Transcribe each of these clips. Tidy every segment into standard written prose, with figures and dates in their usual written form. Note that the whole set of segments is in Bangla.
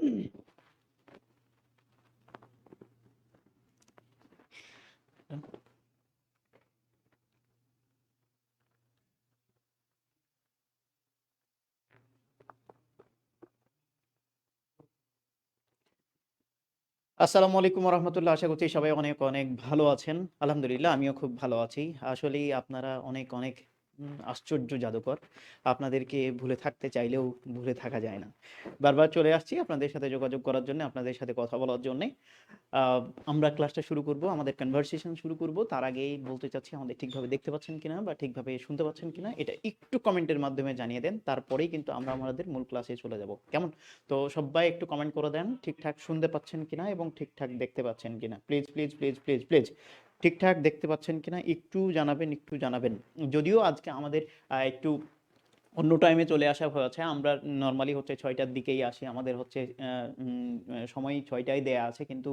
আসসালামু আলাইকুম রহমতুল্লাহ। আশা করছি সবাই অনেক অনেক ভালো আছেন। আলহামদুলিল্লাহ আমিও খুব ভালো আছি। আসলেই আপনারা অনেক অনেক আশ্চর্য জাদুকর। আপনাদেরকে ভুলে থাকতে চাইলেও ভুলে থাকা যায় না। বারবার চলে আসছি আপনাদের সাথে যোগাযোগ করার জন্য, আপনাদের সাথে কথা বলার জন্যে। আহ, আমরা ক্লাসটা শুরু করব, আমাদের কনভারসেশন শুরু করব। তার আগেই বলতে চাচ্ছি আমাদের ঠিকভাবে দেখতে পাচ্ছেন কিনা বা ঠিকভাবে শুনতে পাচ্ছেন কিনা এটা একটু কমেন্টের মাধ্যমে জানিয়ে দেন। তারপরেই কিন্তু আমরা আমাদের মূল ক্লাসে চলে যাব, কেমন? তো সবাই একটু কমেন্ট করে দেন ঠিকঠাক শুনতে পাচ্ছেন কিনা এবং ঠিকঠাক দেখতে পাচ্ছেন কিনা। Please please please please please ঠিকঠাক দেখতে পাচ্ছেন কিনা একটু জানাবেন, একটু জানাবেন। যদিও আজকে আমাদের একটু অন্য টাইমে চলে আসা হয়েছে। আমরা নর্মালি হচ্ছে 6টার দিকেই আসি, আমাদের হচ্ছে সময় 6টায় দেয়া আছে, কিন্তু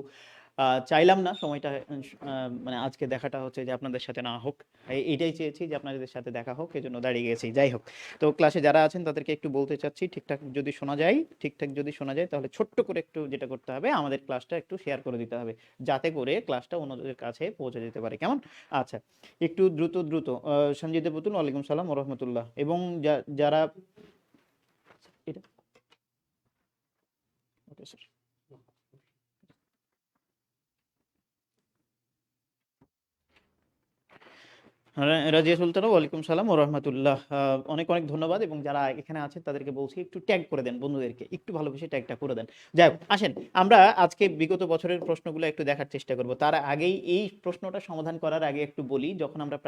চাইলাম না সময়টা মানে আজকে দেখাটা হচ্ছে যে আপনাদের সাথে না হোক। এইটাই চেয়েছি যে আপনাদের সাথে দেখা হোক, এজন্য দাঁড়িয়ে গেছি। যাই হোক, তো ক্লাসে যারা আছেন তাদেরকে একটু বলতে চাচ্ছি ঠিকঠাক যদি শোনা যায়, ঠিকঠাক যদি শোনা যায় তাহলে ছোট্ট করে একটু যেটা করতে হবে, আমাদের ক্লাসটা একটু শেয়ার করে দিতে হবে, যাতে করে ক্লাসটা অন্যদের কাছে পৌঁছে যেতে পারে, কেমন? আচ্ছা, একটু দ্রুত দ্রুত। সঞ্জিত পুতুল, ওয়ালাইকুম সালাম ও রহমতুল্লাহ। এবং যারা এটা ওকে স্যার। রাজিয়া সুলতানা, ওয়ালাইকুম সালাম ও রহমতুল্লাহ। অনেক অনেক ধন্যবাদ। এবং যারা এখানে আছেন তাদেরকে বলছি একটু ট্যাগ করে দেন, বন্ধুদেরকে একটু ভালোবেসে ট্যাগটা করে দেন। যাই হোক, আসেন আমরা আজকে বিগত বছরের প্রশ্নগুলো একটু দেখার চেষ্টা করব। তার আগেই এই প্রশ্নটা সমাধান করার আগে একটু বলি, যখন আমরা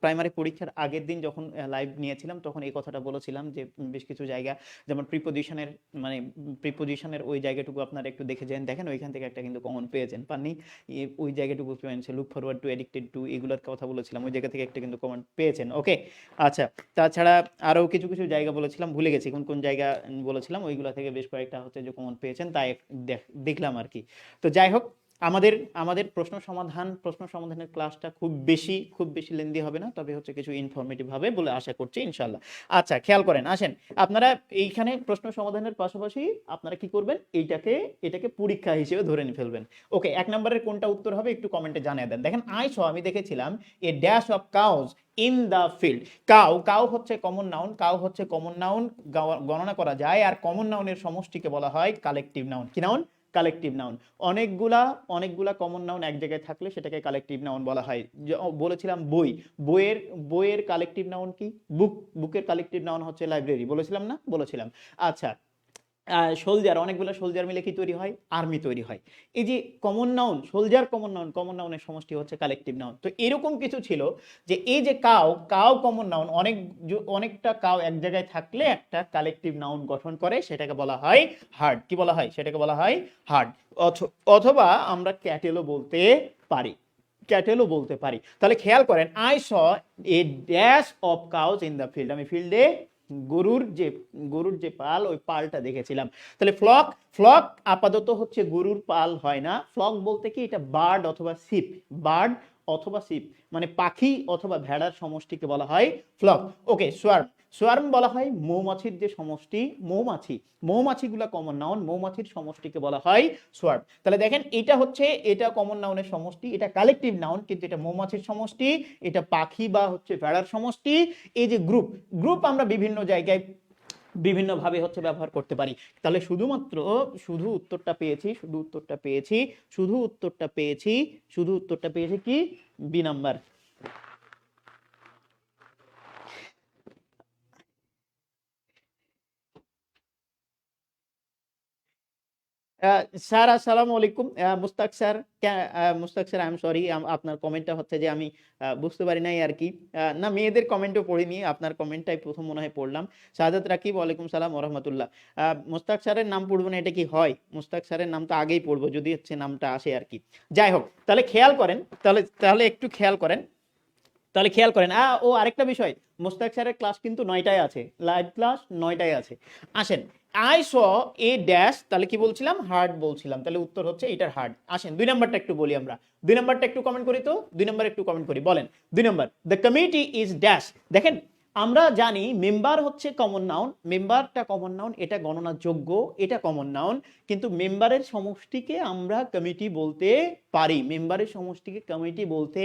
প্রাইমারি পরীক্ষার আগের দিন যখন লাইভ নিয়েছিলাম, তখন এই কথাটা বলেছিলাম যে বেশ কিছু জায়গা, যেমন প্রিপোজিশনের, মানে প্রিপোজিশনের ওই জায়গাটুকু আপনারা একটু দেখে যান, দেখেন ওইখান থেকে একটা কিন্তু কমন পেয়েছেন, পাননি? ওই জায়গাটুকু পেয়েছে, look forward to, addicted two, এগুলোর কথা বলেছিলাম, ওই জায়গা থেকে একটা কিন্তু কমেন্ট পেয়েছেন। ওকে, আচ্ছা। তাছাড়া আরও কিছু কিছু জায়গা বলেছিলাম, ভুলে গেছি কোন কোন জায়গা বলেছিলাম, ওইগুলো থেকে বেশ কয়েকটা হচ্ছে যে কমেন্ট পেয়েছেন, তাই দেখলাম আর কি। তো যাই হোক, আমাদের আমাদের প্রশ্ন সমাধানের ক্লাসটা খুব বেশি লেন্দি হবে না, তবে হচ্ছে কিছু ইনফরমেটিভ হবে বলে আশা করছি ইনশাল্লাহ। আচ্ছা, খেয়াল করেন, আসেন আপনারা এইখানে প্রশ্ন সমাধানের পাশাপাশি আপনারা কি করবেন, এটাকে পরীক্ষা হিসেবে ধরে নিয়ে ফেলবেন। ওকে, 1 নম্বরের কোনটা উত্তর হবে একটু কমেন্টে জানিয়ে দেন। দেখেন, আমি দেখেছিলাম a dash of cows in the field. Cow হচ্ছে কমন নাউন, গণনা করা যায়, আর কমন নাউনের সমষ্টিকে বলা হয় কালেকটিভ নাউন। কি নাউন? Collective noun. অনেকগুলা অনেকগুলা কমন নাউন এক জায়গায় থাকলে সেটাকে কালেকটিভ নাউন বলা হয়। বলেছিলাম বইয়ের বইয়ের কালেকটিভ নাউন কি? বুকের কালেকটিভ নাউন হচ্ছে লাইব্রেরি, বলেছিলাম না? বলেছিলাম। আচ্ছা, সোলজার, অনেকগুলো সোলজার মিলে কি তৈরি হয়? আর্মি তৈরি হয়। এই যে কমন নাউন, সোলজার কমন নাউনের সমষ্টি হচ্ছে কালেকটিভ নাউন। তো এরকম কিছু ছিল যে এই যে কাউ কমন নাউন, অনেকটা কাউ এক জায়গায় থাকলে একটা কালেকটিভ নাউন গঠন করে, সেটাকে বলা হয় হার্ড। কি বলা হয়? সেটাকে বলা হয় হার্ড। অথবা আমরা ক্যাটেলও বলতে পারি। তাহলে খেয়াল করেন, I saw a dash of cows in the field. আমি ফিল্ডে গরুর যে পাল, ওই পালটা দেখেছিলাম। তাহলে ফ্লক আপাতত হচ্ছে গরুর পাল হয় না। ফ্লক বলতে কি, এটা বার্ড অথবা শিপ, মানে পাখি অথবা ভেড়ার সমষ্টিকে বলা হয় ফ্লক। ওকে, সোয়ার্ম বলা হয় মৌমাছির যে সমষ্টি, মৌমাছিগুলা কমন নাউন, মৌমাছির সমষ্টিকে বলা হয় সোয়ার্ম। তাহলে দেখেন, এটা কমন নাউনের সমষ্টি, এটা কালেকটিভ নাউন, কিন্তু এটা মৌমাছির সমষ্টি, এটা পাখি বা হচ্ছে ভেড়ার সমষ্টি। এই যে গ্রুপ আমরা বিভিন্ন জায়গায় বিভিন্নভাবে হচ্ছে ব্যবহার করতে পারি। তাহলে শুধু উত্তরটা পেয়েছি কি? B number. স্যার আসসালামু আলাইকুম। Mushtaq sir, I am sorry, আপনার কমেন্টটা হচ্ছে যে আমি বুঝতে পারি নাই আর কি। না, মেয়েদের কমেন্টও পড়িনি, আপনার কমেন্টটাই প্রথম মনে হয় পড়লাম। শাহাদাত রাকিব, ওয়ালাইকুম সালাম ওয়া রাহমাতুল্লাহ। মুস্তাক স্যারের নাম পড়বো না, এটা কি হয়? মুস্তাক স্যারের নাম তো আগেই পড়বো যদি হচ্ছে নামটা আসে আর কি। যাই হোক, তাহলে খেয়াল করেন, তাহলে একটু খেয়াল করেন। ও আরেকটা বিষয়, মোস্তাক স্যারের ক্লাস কিন্তু 9টায় আছে, লাইভ ক্লাস 9টায় আছে। আসেন, আই স এ ড্যাশ, তাহলে কি বলছিলাম? হার্ড বলছিলাম, তাহলে উত্তর হচ্ছে এটার হার্ড। আসেন 2 নম্বরটা একটু বলি আমরা, 2 নম্বরটা একটু কমেন্ট করি তো, 2 নম্বর একটু কমেন্ট করি, বলেন 2 নম্বর, দ্য কমিটি ইজ ড্যাশ। দেখেন, আমরা জানি মেম্বার হচ্ছে কমন নাউন, মেম্বারটা কমন নাউন, এটা গণনার যোগ্য, এটা কমন নাউন, কিন্তু মেম্বারের সমষ্টিকে আমরা কমিটি বলতে পারি, মেম্বারের সমষ্টিকে কমিটি বলতে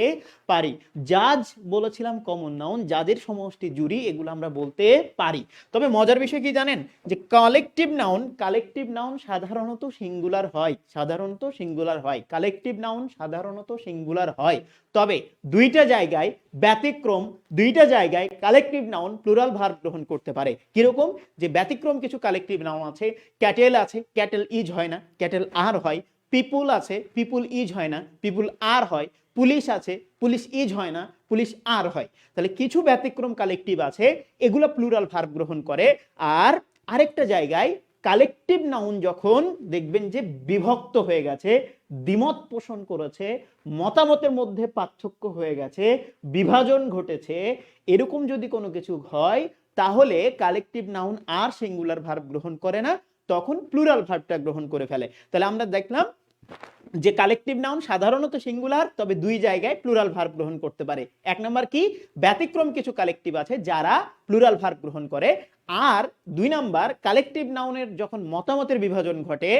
পারি। জাজ বলেছিলাম কমন নাউন, জাজের সমষ্টি জুরি, এগুলো আমরা বলতে পারি। তবে মজার বিষয় কি জানেন, যে কালেকটিভ নাউন সাধারণত সিঙ্গুলার হয়, সাধারণত সিঙ্গুলার হয়, কালেকটিভ নাউন সাধারণত সিঙ্গুলার হয়। তবে দুইটা জায়গায় ব্যতিক্রম, দুইটা জায়গায় কালেকটিভ নাউন প্লুরাল ভার্ব গ্রহণ করতে পারে। কিরকম, যে ব্যতিক্রম কিছু কালেকটিভ নাউন আছে, ক্যাটেল আছে, ক্যাটেল ইজ হয় না, ক্যাটেল আর হয়। পিপুল আছে, পিপুল ইজ হয় না, পিপুল আর হয়। পুলিশ আছে, পুলিশ ইজ হয় না, পুলিশ আর হয়। তাহলে কিছু ব্যতিক্রম কালেকটিভ আছে, এগুলো প্লুরাল ভার্ব গ্রহণ করে। আর আরেকটা জায়গায় কালেকটিভ নাউন যখন দেখবেন যে বিভক্ত হয়ে গেছে, দ্বিমত পোষণ করেছে, মতামতের মধ্যে পার্থক্য হয়ে গেছে, বিভাজন ঘটেছে, এরকম যদি কোনো কিছু হয়, তাহলে কালেকটিভ নাউন আর সিঙ্গুলার ভার্ব গ্রহণ করে না, তখন প্লুরাল ভার্বটা গ্রহণ করে ফেলে। তাহলে আমরা দেখলাম যে কালেকটিভ নাউন সাধারণত সিঙ্গুলার, তবে দুই জায়গায় প্লুরাল ভার্ব গ্রহণ করতে পারে। এক নম্বর কি, ব্যতিক্রম কিছু কালেকটিভ আছে যারা প্লুরাল ভার্ব গ্রহণ করে। আর দুই নাম্বার, কালেকটিভ নাউনের যখন মতামতের বিভাজন ঘটে,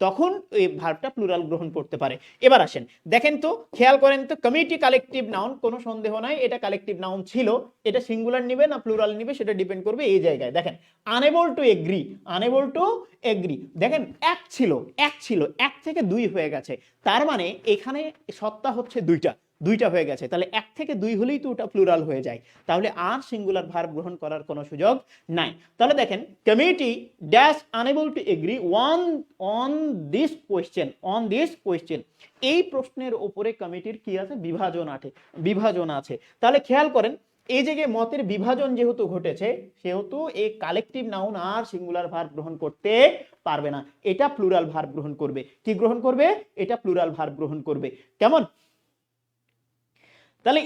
তখন এই ভার্বটা প্লুরাল গ্রহণ করতে পারে। এবার আসেন, দেখেন তো, খেয়াল করেন তো, কমিটি কালেকটিভ নাউন, কোনো সন্দেহ নাই এটা কালেকটিভ নাউন ছিল। এটা সিঙ্গুলার নিবে না প্লুরাল নিবে সেটা ডিপেন্ড করবে এই জায়গায়। দেখেন, unable to agri, unable to agri, দেখেন এক ছিল, এক থেকে দুই হয়ে গেছে, তার মানে এখানে সত্তা হচ্ছে দুইটা, দুইটা হয়ে গেছে, তাহলে এক থেকে দুই হলেই তো ওটা প্লুরাল হয়ে যায়, তাহলে আর সিঙ্গুলার ভার্ব গ্রহণ করার কোনো সুযোগ নাই। তাহলে দেখেন, committee dash unable to agri on this question, এই প্রশ্নের উপরে কমিটির কি আছে, বিভাজন আছে। তাহলে খেয়াল করেন, এই জায়গায় মতের বিভাজন যেহেতু ঘটেছে, সেহেতু এই কালেকটিভ নাউন আর সিঙ্গুলার ভার্ব গ্রহণ করতে পারবে না, এটা প্লুরাল ভার্ব গ্রহণ করবে। কি গ্রহণ করবে? এটা প্লুরাল ভার্ব গ্রহণ করবে। কেমন? তাহলে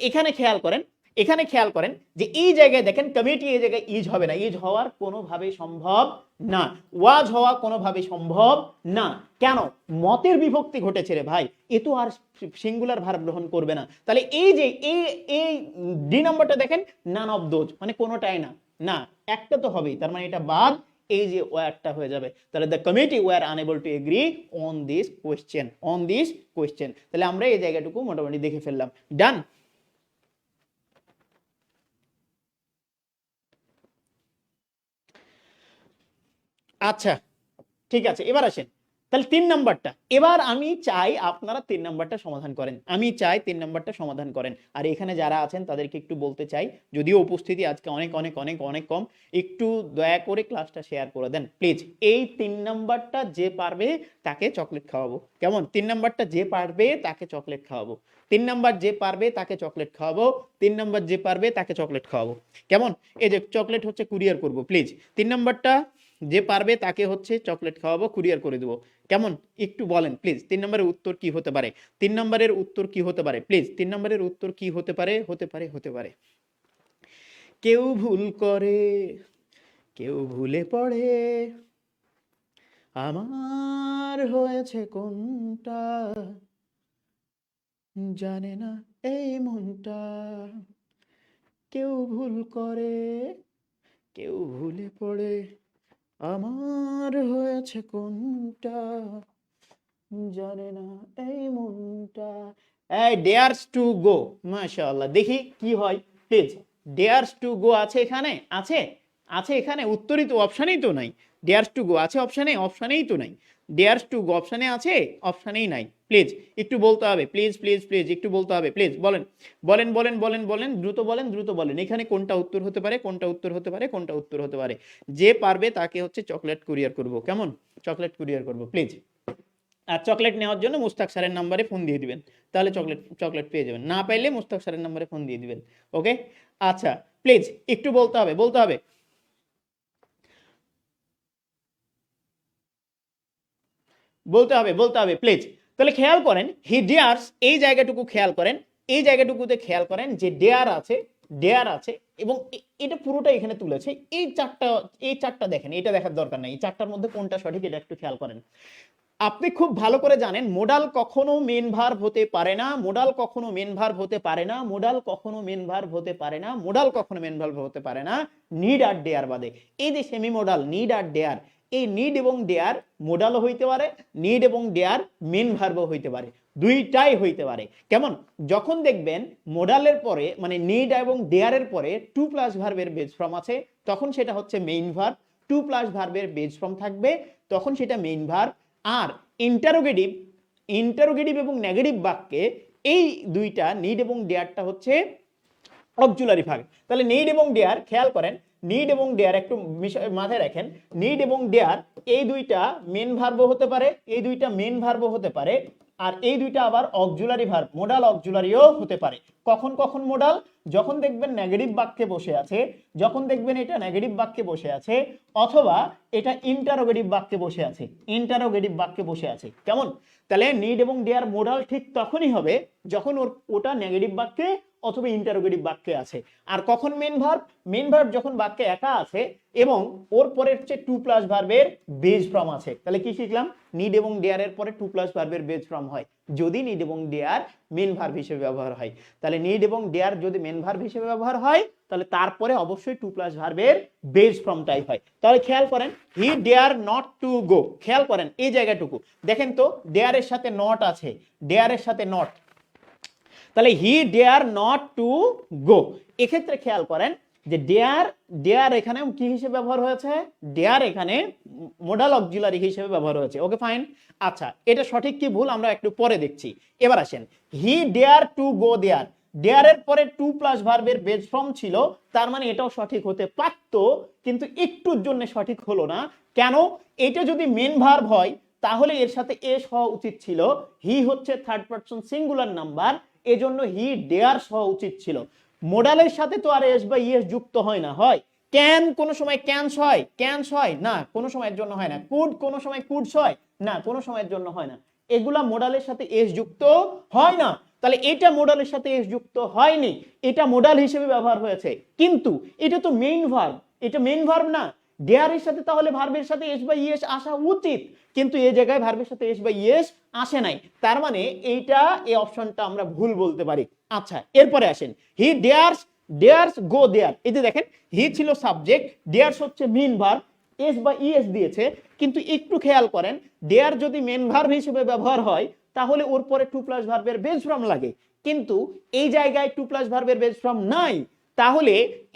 এখানে খেয়াল করেন যে এই জায়গায় দেখেন, কমিটি এই জায়গায় ইজ হবে না, ইজ হওয়ার কোনোভাবে সম্ভব না, ওয়াজ হওয়া কোনোভাবে সম্ভব না। কেন? মতের বিভক্তি ঘটেছে রে ভাই, এ তো আর সিঙ্গুলার ভার্ব গ্রহণ করবে না। তাহলে এই যে এই ডি নাম্বারটা দেখেন, নান অফ দোজ, মানে কোনোটাই না, না একটা তো হবেই, তার মানে এটা বাদ, এই যে ওয়ারটা হয়ে যাবে। তাহলে the committee war unable to agri on this question, তাহলে আমরা এই জায়গাটুকু মোটামুটি দেখে ফেললাম। ডান। আচ্ছা, ঠিক আছে, এবার আসেন, তাহলে 3 নাম্বারটা, এবার আমি চাই আপনারা 3 নাম্বারটা সমাধান করেন, আর এখানে যারা আছেন তাদেরকে একটু বলতে চাই, যদিও উপস্থিতি আজকে অনেক অনেক অনেক অনেক কম, একটু দয়া করে ক্লাসটা শেয়ার করে দেন প্লিজ। এই 3 নাম্বারটা যে পারবে তাকে চকলেট খাওয়াবো, কেমন? 3 নাম্বারটা যে পারবে তাকে চকলেট খাওয়াবো, 3 নাম্বার যে পারবে তাকে চকলেট খাওয়াবো, 3 নাম্বার যে পারবে তাকে চকলেট খাওয়াবো, কেমন? এই যে চকলেট হচ্ছে কুরিয়ার করব, প্লিজ 3 নাম্বারটা যে পারবে তাকে হচ্ছে চকলেট খাওয়াবো, কুরিয়ার করে দেবো, কেমন? একটু বলেন প্লিজ 3 নম্বরের উত্তর কি হতে পারে, 3 নম্বরের উত্তর কি হতে পারে, প্লিজ 3 নম্বরের উত্তর কি হতে পারে, হতে পারে কেউ ভুল করে, কেউ ভুলে পড়ে, আমার হয়েছে কোনটা, জানে না এই মনটা, কেউ ভুল করে, কেউ ভুলে পড়ে, আমার হয়েছে কোনটা, জানে না এই মনটা। এই ডেয়ারস টু গো, মাশাআল্লাহ, দেখি কি হয় প্লিজ। ডেয়ারস টু গো আছে এখানে, আছে এখানে, উত্তরই তো, অপশনেই তো নাই। ডেয়ারস টু গো আছে অপশনে, অপশনেই তো নাই। ডেয়ারস টু গো অপশনে আছে, অপশনেই নাই। প্লিজ একটু বলতে হবে, প্লিজ একটু বলতে হবে, প্লিজ বলেন দ্রুত বলেন এখানে কোনটা উত্তর হতে পারে, কোনটা উত্তর হতে পারে। যে পারবে তাকে হচ্ছে চকলেট কুরিয়ার করব, কেমন? চকলেট কুরিয়ার করব প্লিজ। আর চকলেট নেওয়ার জন্য মুস্তাক স্যারের নাম্বারে ফোন দিয়ে দিবেন, তাহলে চকলেট পেয়ে যাবেন, না পাইলে মুস্তাক স্যারের নাম্বারে ফোন দিয়ে দিবেন। ওকে, আচ্ছা, প্লিজ একটু বলতে হবে প্লিজ। তাহলে খেয়াল করেন, হি ডেয়ার্স, এই জায়গাটুকু খেয়াল করেন, এই জায়গাটুকুতে খেয়াল করেন যে ডেয়ার আছে, এবং এটা পুরোটা এখানে তুলেছে। এই চারটা দেখেন, এটা দেখার দরকার নাই, এই চারটার মধ্যে কোনটা সঠিক এটা একটু খেয়াল করেন। আপনি খুব ভালো করে জানেন মোডাল কখনো মেন ভার্ব হতে পারে না, মোডাল কখনো মেন ভার্ব হতে পারে না, মোডাল কখনো মেন ভার্ব হতে পারে না, মোডাল কখনো মেন ভার্ব হতে পারে না নিড আর ডেয়ার বাদে। এই যে সেমি মোডাল নিড আর ডেয়ার, এই নিড এবং ডেয়ার মোডালও হইতে পারে, নিড এবং ডেয়ার মেন ভার্বও হইতে পারে, দুইটাই হইতে পারে। কেমন? যখন দেখবেন মোডালের পরে মানে নিড এবং ডেয়ারের পরে টু প্লাস ভার্বের বেস ফর্ম আছে, তখন সেটা হচ্ছে মেইন ভার্ব। টু প্লাস ভার্বের বেস ফর্ম থাকবে, তখন সেটা মেইন ভার্ব। আর ইন্টারোগেটিভ, ইন্টারোগেটিভ এবং নেগেটিভ বাক্যে এই দুইটা নিড এবং ডেয়ারটা হচ্ছে অক্সিলারি ভার্ব। তাহলে নিড এবং ডেয়ার খেয়াল করেন, নিড এবং ডেয়ার একটু মাথায় রাখেন, নিড এবং ডেয়ার এই দুইটা মেন ভার্ব হতে পারে, এই দুইটা মেন ভার্ব হতে পারে, আর এই দুইটা আবার অক্সিলারি ভার্ব মোডাল অক্সিলারিও হতে পারে। কখন কখন মোডাল? যখন দেখবেন নেগেটিভ বাক্যে বসে আছে, যখন দেখবেন এটা নেগেটিভ বাক্যে বসে আছে, অথবা এটা ইন্টারোগেটিভ বাক্যে বসে আছে, ইন্টারোগেটিভ বাক্যে বসে আছে। কেমন? তাহলে নিড এবং ডেয়ার মোডাল ঠিক তখনই হবে যখন ওটা নেগেটিভ বাক্যে অথবা ইন্টারোগেটিভ বাক্যে আছে। আর কখন মেন ভার্ব? মেন ভার্ব যখন বাক্যে একা আছে এবং ওর পরে হচ্ছে টু প্লাস ভার্বের বেজ ফর্ম আছে। তাহলে কি শিখলাম? নিড এবং ডেয়ার এর পরে টু প্লাস ভার্বের বেজ ফর্ম হয় যদি নিড এবং ডেয়ার মেন ভার্ব হিসেবে ব্যবহার হয়। তাহলে নিড এবং ডেয়ার যদি মেন ভার্ব হিসেবে ব্যবহার হয়, তাহলে তারপরে অবশ্যই টু প্লাস ভার্বের বেজ ফর্মটাই হয়। তাহলে খেয়াল করেন, হি ডেয়ার নট টু গো। খেয়াল করেন এই জায়গাটুকু দেখেন তো, ডেয়ারের সাথে নট আছে, ডেয়ারের সাথে নট, তাহলে হি ডেয়ার নট টু গো। এক্ষেত্রে খেয়াল করেন যে ডেয়ার, ডেয়ার এখানে কি হিসেবে ব্যবহার হয়েছে? ডেয়ার এখানে মোডাল অক্সিলারি হিসেবে ব্যবহার হয়েছে। Okay fine. আচ্ছা, এটা সঠিক কি ভুল আমরা একটু পরে দেখছি। এবার আসেন, হি ডেয়ার টু গো দেয়ার। ডেয়ারের পরে টু প্লাস ভার্বের বেজ ফর্ম ছিল, তার মানে এটাও সঠিক হতে পারত, কিন্তু একটুর জন্য সঠিক হলো না। কেন? এটা যদি মেন ভার্ব হয় তাহলে এর সাথে এস হওয়া উচিত ছিল। হি হচ্ছে থার্ড পারসন সিঙ্গুলার নাম্বার, এজন্য হি ডেয়ার হওয়া উচিত ছিল। মোডালের সাথে তো আর এস বা ইএস যুক্ত হয় না। হয় ক্যান, কোনো সময় ক্যানস হয়, ক্যানস হয় না, কোনো সময়ের জন্য হয় না। কুড, কোনো সময় কুডস হয় না, কোনো সময়ের জন্য হয় না। এগুলা মোডালের সাথে এস যুক্ত হয় না। তাহলে এটা মোডালের সাথে এস যুক্ত হয়নি, এটা মোডাল হিসেবে ব্যবহার হয়েছে, কিন্তু এটা তো মেইন ভার্ব, এটা মেইন ভার্ব না। ডেয়ারের সাথে তাহলে ভার্বের সাথে এস বা ইএস আসা উচিত, কিন্তু এই জায়গায় ভার্বের সাথে এস বা ইএস আসে নাই, তার মানে এইটা, এই অপশনটা আমরা ভুল বলতে পারি। আচ্ছা, এরপরে আসেন, হি ডেয়ারস, ডেয়ারস গো দেয়ার। এই যে দেখেন, হি ছিল সাবজেক্ট, ডেয়ারস হচ্ছে মেইন ভার্ব, এস বা ইএস দিয়েছে, কিন্তু একটু খেয়াল করেন, ডেয়ার যদি মেইন ভার্ব হিসেবে ব্যবহার হয় তাহলে ওর পরে টু প্লাস ভার্বের বেস ফর্ম লাগে, কিন্তু এই জায়গায় টু প্লাস ভার্বের বেস ফর্ম নাই। তাহলে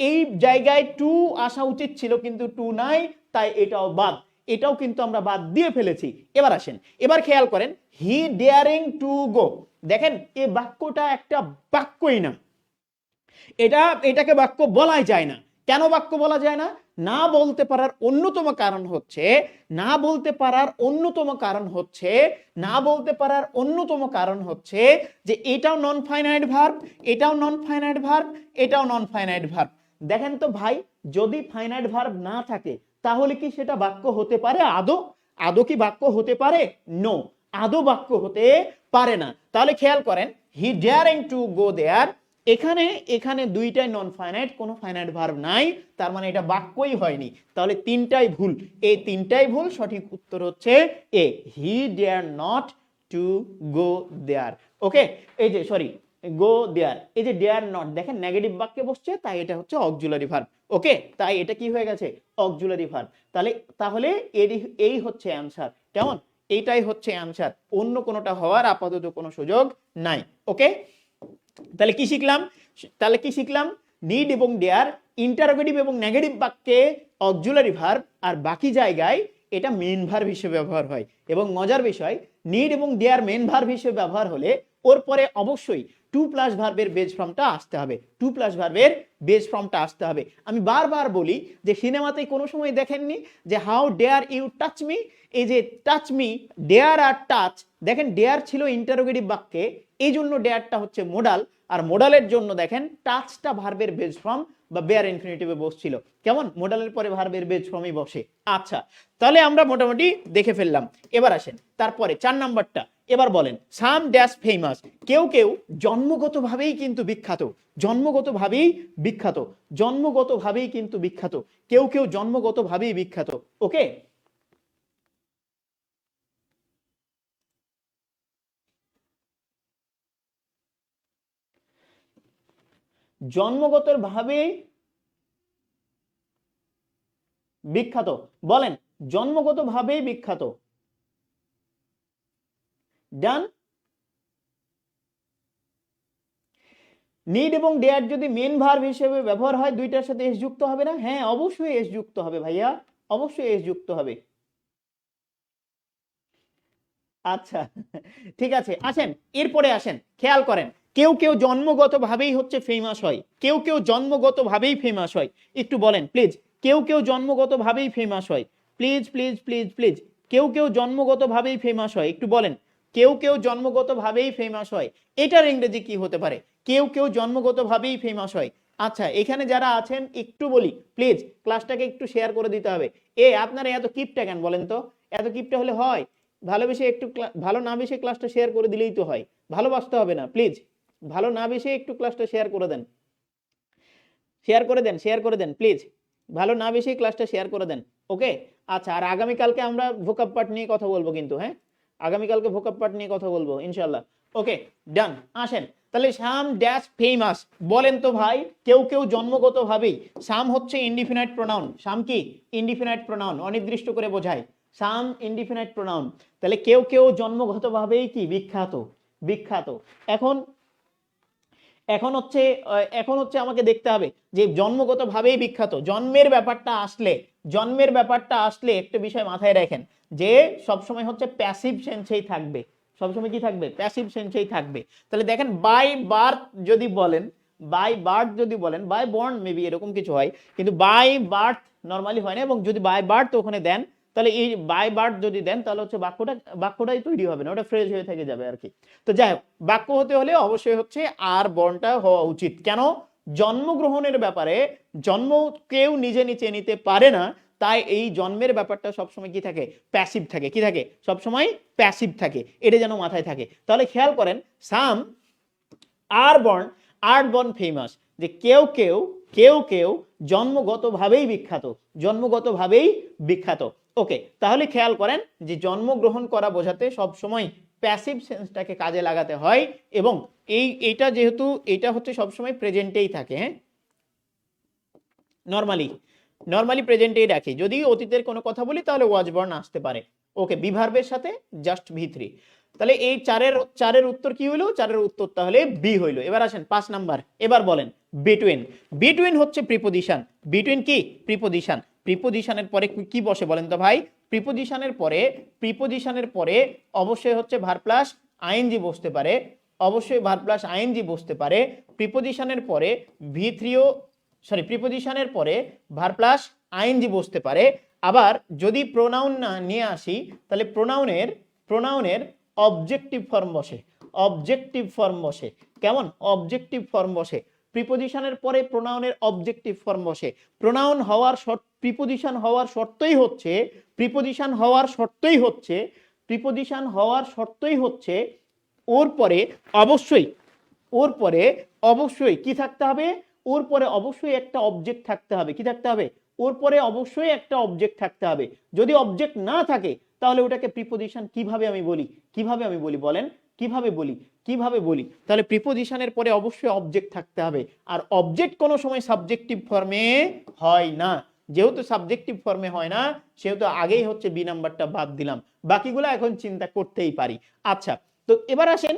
এই জায়গায় টু আসা উচিত ছিল, কিন্তু টু নাই, তাই এটাও বাদ, এটাও কিন্তু আমরা বাদ দিয়ে ফেলেছি। এবার আসেন, এবার খেয়াল করেন, হি ডেয়ারিং টু গো। দেখেন এই বাক্যটা একটা বাক্যই না, এটাকে বাক্য বলাই যায় না। কেন বাক্য বলা যায় না? না বলতে পারার অন্যতম কারণ হচ্ছে, না বলতে পারার অন্যতম কারণ হচ্ছে, না বলতে পারার অন্যতম কারণ হচ্ছে যে এটাও নন ফাইনাইট ভার্ব, এটাও নন ফাইনাইট ভার্ব, এটাও নন ফাইনাইট ভার্ব। দেখেন তো ভাই, যদি ফাইনাইট ভার্ব না থাকে তাহলে কি সেটা বাক্য হতে পারে? আদৌ আদৌ কি বাক্য হতে পারে? নো, আদৌ বাক্য হতে পারে না। তাহলে খেয়াল করেন, হি ডেয়ারিং টু গো দেয়ার, এখানে এখানে দুইটাই নন ফাইনাইট, কোনো ফাইনাইট ভার্ব নাই, তার মানে এটা বাক্যই হয়নি। তাহলে তিনটাই ভুল, এই তিনটাই ভুল। সঠিক উত্তর হচ্ছে এ, হি ডেয়ার নট টু গো দেয়ার। ওকে, এই যে সরি, গো দেয়ার, এই যে ডেয়ার নট, দেখেন নেগেটিভ বাক্যে বসছে, তাই এটা হচ্ছে অক্সিলারি ভার্ব। ওকে, তাই এটা কি হয়ে গেছে? Auxiliary verb. তাহলে তাহলে এই হচ্ছে অ্যানসার। কেমন? এইটাই হচ্ছে অ্যানসার, অন্য কোনোটা হওয়ার আপাতত কোনো সুযোগ নাই। ওকে, তাহলে কি শিখলাম? তাহলে কি শিখলাম? নিড এবং ডেয়ার ইন্টারোগেটিভ এবং নেগেটিভ বাক্যে অক্সিলারি ভার্ব, আর বাকি জায়গায় এটা মেইন ভার্ব হিসেবে ব্যবহার হয়। এবং মজার বিষয়, নিড এবং ডেয়ার মেইন ভার্ব হিসেবে ব্যবহার হলে ওর পরে অবশ্যই টু প্লাস ভার্বের বেজ ফর্মটা আসতে হবে, টু প্লাস ভার্বের বেজ ফর্মটা আসতে হবে। আমি বারবার বলি যে সিনেমাতে কোনো সময় দেখেননি যে how dare you touch me, এই যে টাচ মি, ডেয়ার আর টাচ, দেখেন ডেয়ার ছিল ইন্টারোগেটিভ বাক্যে, এই জন্য ডেয়ারটা হচ্ছে মোডাল, আর মোডালের জন্য দেখেন টাচটা ভার্বের বেজ ফর্ম বা বেয়ার ইনফিনিটিভে বসছিল। কেমন? মোডালের পরে ভার্বের বেজ ফর্মই বসে। আচ্ছা, তাহলে আমরা মোটামুটি দেখে ফেললাম। এবার আসেন তারপরে 4 নাম্বারটা। এবার বলেন, সাম ড্যাশ ফেমাস, কেউ কেউ জন্মগতভাবেই কিন্তু বিখ্যাত, জন্মগতভাবেই বিখ্যাত, জন্মগতভাবেই কিন্তু বিখ্যাত, কেউ কেউ জন্মগতভাবেই বিখ্যাত। ওকে, জন্মগতভাবে বিখ্যাত, বলেন জন্মগতভাবে বিখ্যাত। ডান। নিড এবং ডেয়ার যদি মেন ভার্ব হিসেবে ব্যবহার হয় দুইটার সাথে এস যুক্ত হবে না? হ্যাঁ অবশ্যই এস যুক্ত হবে ভাইয়া, অবশ্যই এস যুক্ত হবে। আচ্ছা ঠিক আছে, আসেন এরপরে আসেন, খেয়াল করেন কেউ কেউ জন্মগতভাবেই হচ্ছে ফেমাস হয়, কেউ কেউ জন্মগতভাবেই ফেমাস হয়, একটু বলেন প্লিজ। কেউ কেউ জন্মগতভাবেই ফেমাস হয়, প্লিজ প্লিজ প্লিজ প্লিজ। কেউ কেউ জন্মগতভাবেই ফেমাস হয়, একটু বলেন। কেউ কেউ জন্মগতভাবেই ফেমাস হয়, এটার ইংরেজি কি হতে পারে? কেউ কেউ জন্মগতভাবেই ফেমাস হয়। আচ্ছা এখানে যারা আছেন একটু বলি প্লিজ, ক্লাসটাকে একটু শেয়ার করে দিতে হবে। আপনারা এত কিপটা কেন বলেন তো? এত কিপটা হলে হয়? ভালোবেসে একটু ভালো না বেশি ক্লাসটা শেয়ার করে দিলেই তো হয়, ভালোবাসতে হবে না প্লিজ। ভালো না বেশি একটু ক্লাসটা শেয়ার করে দেন, শেয়ার করে দেন, শেয়ার করে দেন প্লিজ। ভালো না বেশি ক্লাসটা শেয়ার করে দেন। ওকে আচ্ছা, আর আগামীকালকে আমরা ভোকাব পার্ট নিয়ে কথা বলবো কিন্তু, হ্যাঁ আগামীকালকে ভোকাব পার্ট নিয়ে কথা বলবো ইনশাল্লাহ। ওকে ডান। আসেন তাহলে সাম ড্যাশ ফেমাস, বলেন তো ভাই। কেউ কেউ জন্মগতভাবেই, সাম হচ্ছে ইনডিফিনাইট প্রোনাউন, সাম কি ইনডিফিনাইট প্রোনাউন, অনির্দিষ্ট করে বোঝায়, সাম ইনডিফিনাইট প্রোনাউন। তাহলে কেউ কেউ জন্মগতভাবেই কি বিখ্যাত, বিখ্যাত। এখন এখন হচ্ছে এখন হচ্ছে আমাকে দেখতে হবে যে জন্মগতভাবেই বিখ্যাত, জন্মের ব্যাপারটা আসলে, জন্মের ব্যাপারটা আসলে একটা বিষয় মাথায় রাখেন যে সবসময় হচ্ছে প্যাসিভ সেন্সেই থাকবে, সবসময় কি থাকবে? প্যাসিভ সেন্সেই থাকবে। তাহলে দেখেন বাই বার্থ যদি বলেন, বাই বার্থ যদি বলেন, বাই বর্ন মেবি এরকম কিছু হয়, কিন্তু বাই বার্থ নর্মালি হয় না, এবং যদি বাই বার্থ ওখানে দেন তাহলে এই বাই বার্থ যদি দেন তাহলে হচ্ছে বাক্যটাই তৈরি হবে না, ওটা ফ্রেজ হয়ে থেকে যাবে আর কি। তো যাই হোক, বাক্য হতে হলে অবশ্যই হচ্ছে আর বর্ণটা হওয়া উচিত। কেন? জন্মগ্রহণের ব্যাপারে জন্ম কেউ নিজে নিচে নিতে পারে না, তাই এই জন্মের ব্যাপারটা সবসময় কি থাকে? প্যাসিভ থাকে। কি থাকে? সবসময় প্যাসিভ থাকে, এটা যেন মাথায় থাকে। তাহলে খেয়াল করেন সাম আর বর্ন ফেমাস, যে কেউ কেউ কেউ কেউ জন্মগতভাবেই বিখ্যাত, জন্মগতভাবেই বিখ্যাত। ওকে তাহলে খেয়াল করেন যে জন্মগ্রহণ করা বোঝাতে সব সময় প্যাসিভ সেন্সটাকে কাজে লাগাতে হয়, এবং এইটা যেহেতু এটা হচ্ছে সবসময় প্রেজেন্টেই থাকে, হ্যাঁ নরমালি প্রেজেন্টেই রাখি। যদি অতীতের কোনো কথা বলি তাহলে ওয়াজ বর্ন আসতে পারে। ওকে বিভার্বের সাথে জাস্ট V3। তাহলে এই চারের উত্তর কি হইলো? চারের উত্তর তাহলে বি হইলো। এবার আসেন 5 নাম্বার, এবার বলেন বিটুইন। বিটুইন হচ্ছে প্রিপোজিশন, বিটুইন কি প্রিপোজিশন। প্রিপোজিশনের পরে কি বসে বলেন তো ভাই? প্রিপোজিশনের পরে অবশ্যই হচ্ছে ভার্ব প্লাস আইএনজি বসতে পারে, অবশ্যই ভার্ব প্লাস আইএনজি বসতে পারে। প্রিপোজিশনের পরে V3ও প্রিপোজিশনের পরে ভার্ব প্লাস আইএনজি বসতে পারে। আবার যদি প্রোনাউন না নিয়ে আসি তাহলে প্রোনাউনের অবজেক্টিভ ফর্ম বসে, অবজেক্টিভ ফর্ম বসে। কেমন? অবজেক্টিভ ফর্ম বসে। প্রিপোজিশনের পরে প্রোনাউনের অবজেক্টিভ ফর্ম বসে। প্রোনাউন হওয়ার প্রিপোজিশন হওয়ার শর্তই হচ্ছে ওর পরে অবশ্যই কি থাকতে হবে? ওর পরে অবশ্যই একটা অবজেক্ট থাকতে হবে। কি থাকতে হবে? ওর পরে অবশ্যই একটা অবজেক্ট থাকতে হবে। যদি অবজেক্ট না থাকে তাহলে ওটাকে প্রিপোজিশন কিভাবে আমি বলি বলেন? কিভাবে বলি? তাহলে প্রিপোজিশনের পরে অবশ্যই অবজেক্ট থাকতে হবে, আর অবজেক্ট কোনো সময় সাবজেক্টিভ ফর্মে হয় না। যেহেতু সাবজেক্টিভ ফর্মে হয় না সেহেতু আগেই হচ্ছে বি নাম্বারটা বাদ দিলাম, বাকিগুলো এখন চিন্তা করতেই পারি। আচ্ছা তো এবার আসেন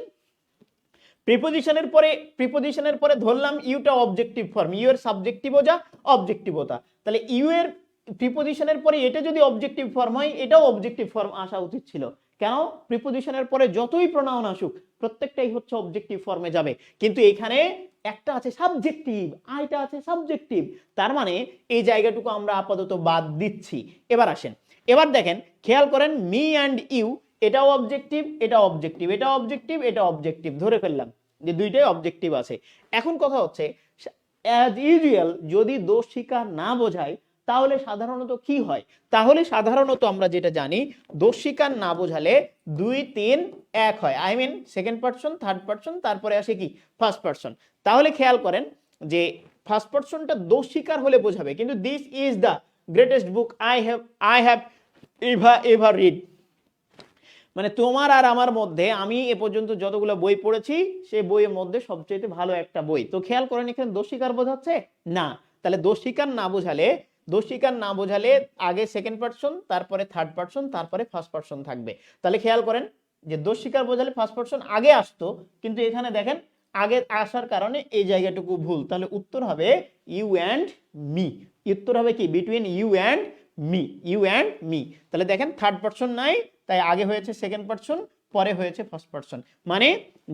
প্রিপোজিশনের পরে ধরলাম ইউটা অবজেক্টিভ ফর্ম, ইউ এর সাবজেক্টিভও যা অবজেক্টিভও তা। তাহলে ইউ এর প্রিপোজিশনের পরে এটা যদি অবজেক্টিভ ফর্ম হয় এটাও অবজেক্টিভ ফর্ম আসা উচিত ছিল। কেন? প্রিপোজিশনের পরে যতই প্রোনাউন আসুক প্রত্যেকটাই হচ্ছে অবজেক্টিভ ফর্মে যাবে, কিন্তু এখানে একটা আছে সাবজেক্টিভ, আইটা আছে সাবজেক্টিভ, তার মানে এই জায়গাটুকু আমরা আপাতত বাদ দিচ্ছি। এবার আসেন, এবার দেখেন খেয়াল করেন মি অ্যান্ড ইউ, এটাও অবজেক্টিভ, এটা অবজেক্টিভ, এটা অবজেক্টিভ, এটা অবজেক্টিভ, ধরে ফেললাম যে দুইটাই অবজেক্টিভ আছে। এখন কথা হচ্ছে অ্যাজ ইউজুয়াল যদি দোষ স্বীকার না বোঝায় তাহলে সাধারণত কি হয়? তাহলে সাধারণত আমরা যেটা জানি দোষ স্বীকার না বোঝালে 2 3 1 হয়, I mean second person, third person, তারপরে আসে কি ফার্স্ট পারসন। তাহলে খেয়াল করেন যে ফার্স্ট পারসনটা দোষ স্বীকার হলে বোঝাবে, কিন্তু this is the greatest book I have ever read. মানে তোমার আর আমার মধ্যে আমি এ পর্যন্ত যতগুলো বই পড়েছি সেই বইয়ের মধ্যে সবচেয়ে ভালো একটা বই। তো খেয়াল করেন এখানে দোষ স্বীকার বোঝাচ্ছে না, তাহলে দোষ স্বীকার না বোঝালে, দোষ স্বীকার না বোঝালে আগে সেকেন্ড পারসন, তারপরে থার্ড পারসন, তারপরে ফার্স্ট পারসন থাকবে। তাহলে খেয়াল করেন যে দোষ স্বীকার বোঝালে ফার্স্ট পারসন আগে আসতো, কিন্তু এখানে দেখেন আগে আসার কারণে এই জায়গাটুকু ভুল। তাহলে উত্তর হবে ইউ অ্যান্ড মি। উত্তর হবে কি between you and me, you and me. তাহলে দেখেন থার্ড পারসন নাই, তাই আগে হয়েছে সেকেন্ড পারসন, পরে হয়েছে ফার্স্ট পারসন। মানে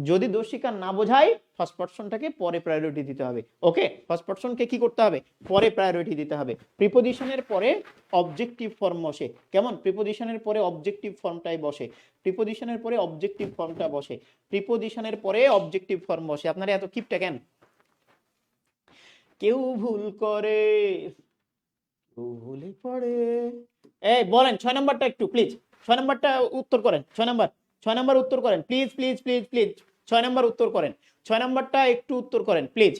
যদি দোষ স্বীকার না বোঝায় ফার্স্ট পারসনটাকে পরে প্রায়োরিটি দিতে হবে। ওকে, ফার্স্ট পারসনকে কি করতে হবে, পরে প্রায়োরিটি দিতে হবে। প্রিপোজিশনের পরে অবজেক্টিভ ফর্ম বসে, কেমন, প্রিপোজিশনের পরে অবজেক্টিভ ফর্মটাই বসে, প্রিপোজিশনের পরে অবজেক্টিভ ফর্মটা বসে, প্রিপোজিশনের পরে অবজেক্টিভ ফর্ম বসে। আপনারা এত কিপটা কেন? কেউ ভুল করে, কেউ ভুলে পড়ে। এই বলেন 6 নাম্বারটা একটু প্লিজ, 6 নাম্বারটা উত্তর করেন, 6 নাম্বার, 6 নাম্বার উত্তর করেন please please please please, 6 number উত্তর করেন, 6 নাম্বারটা একটু উত্তর করেন প্লিজ,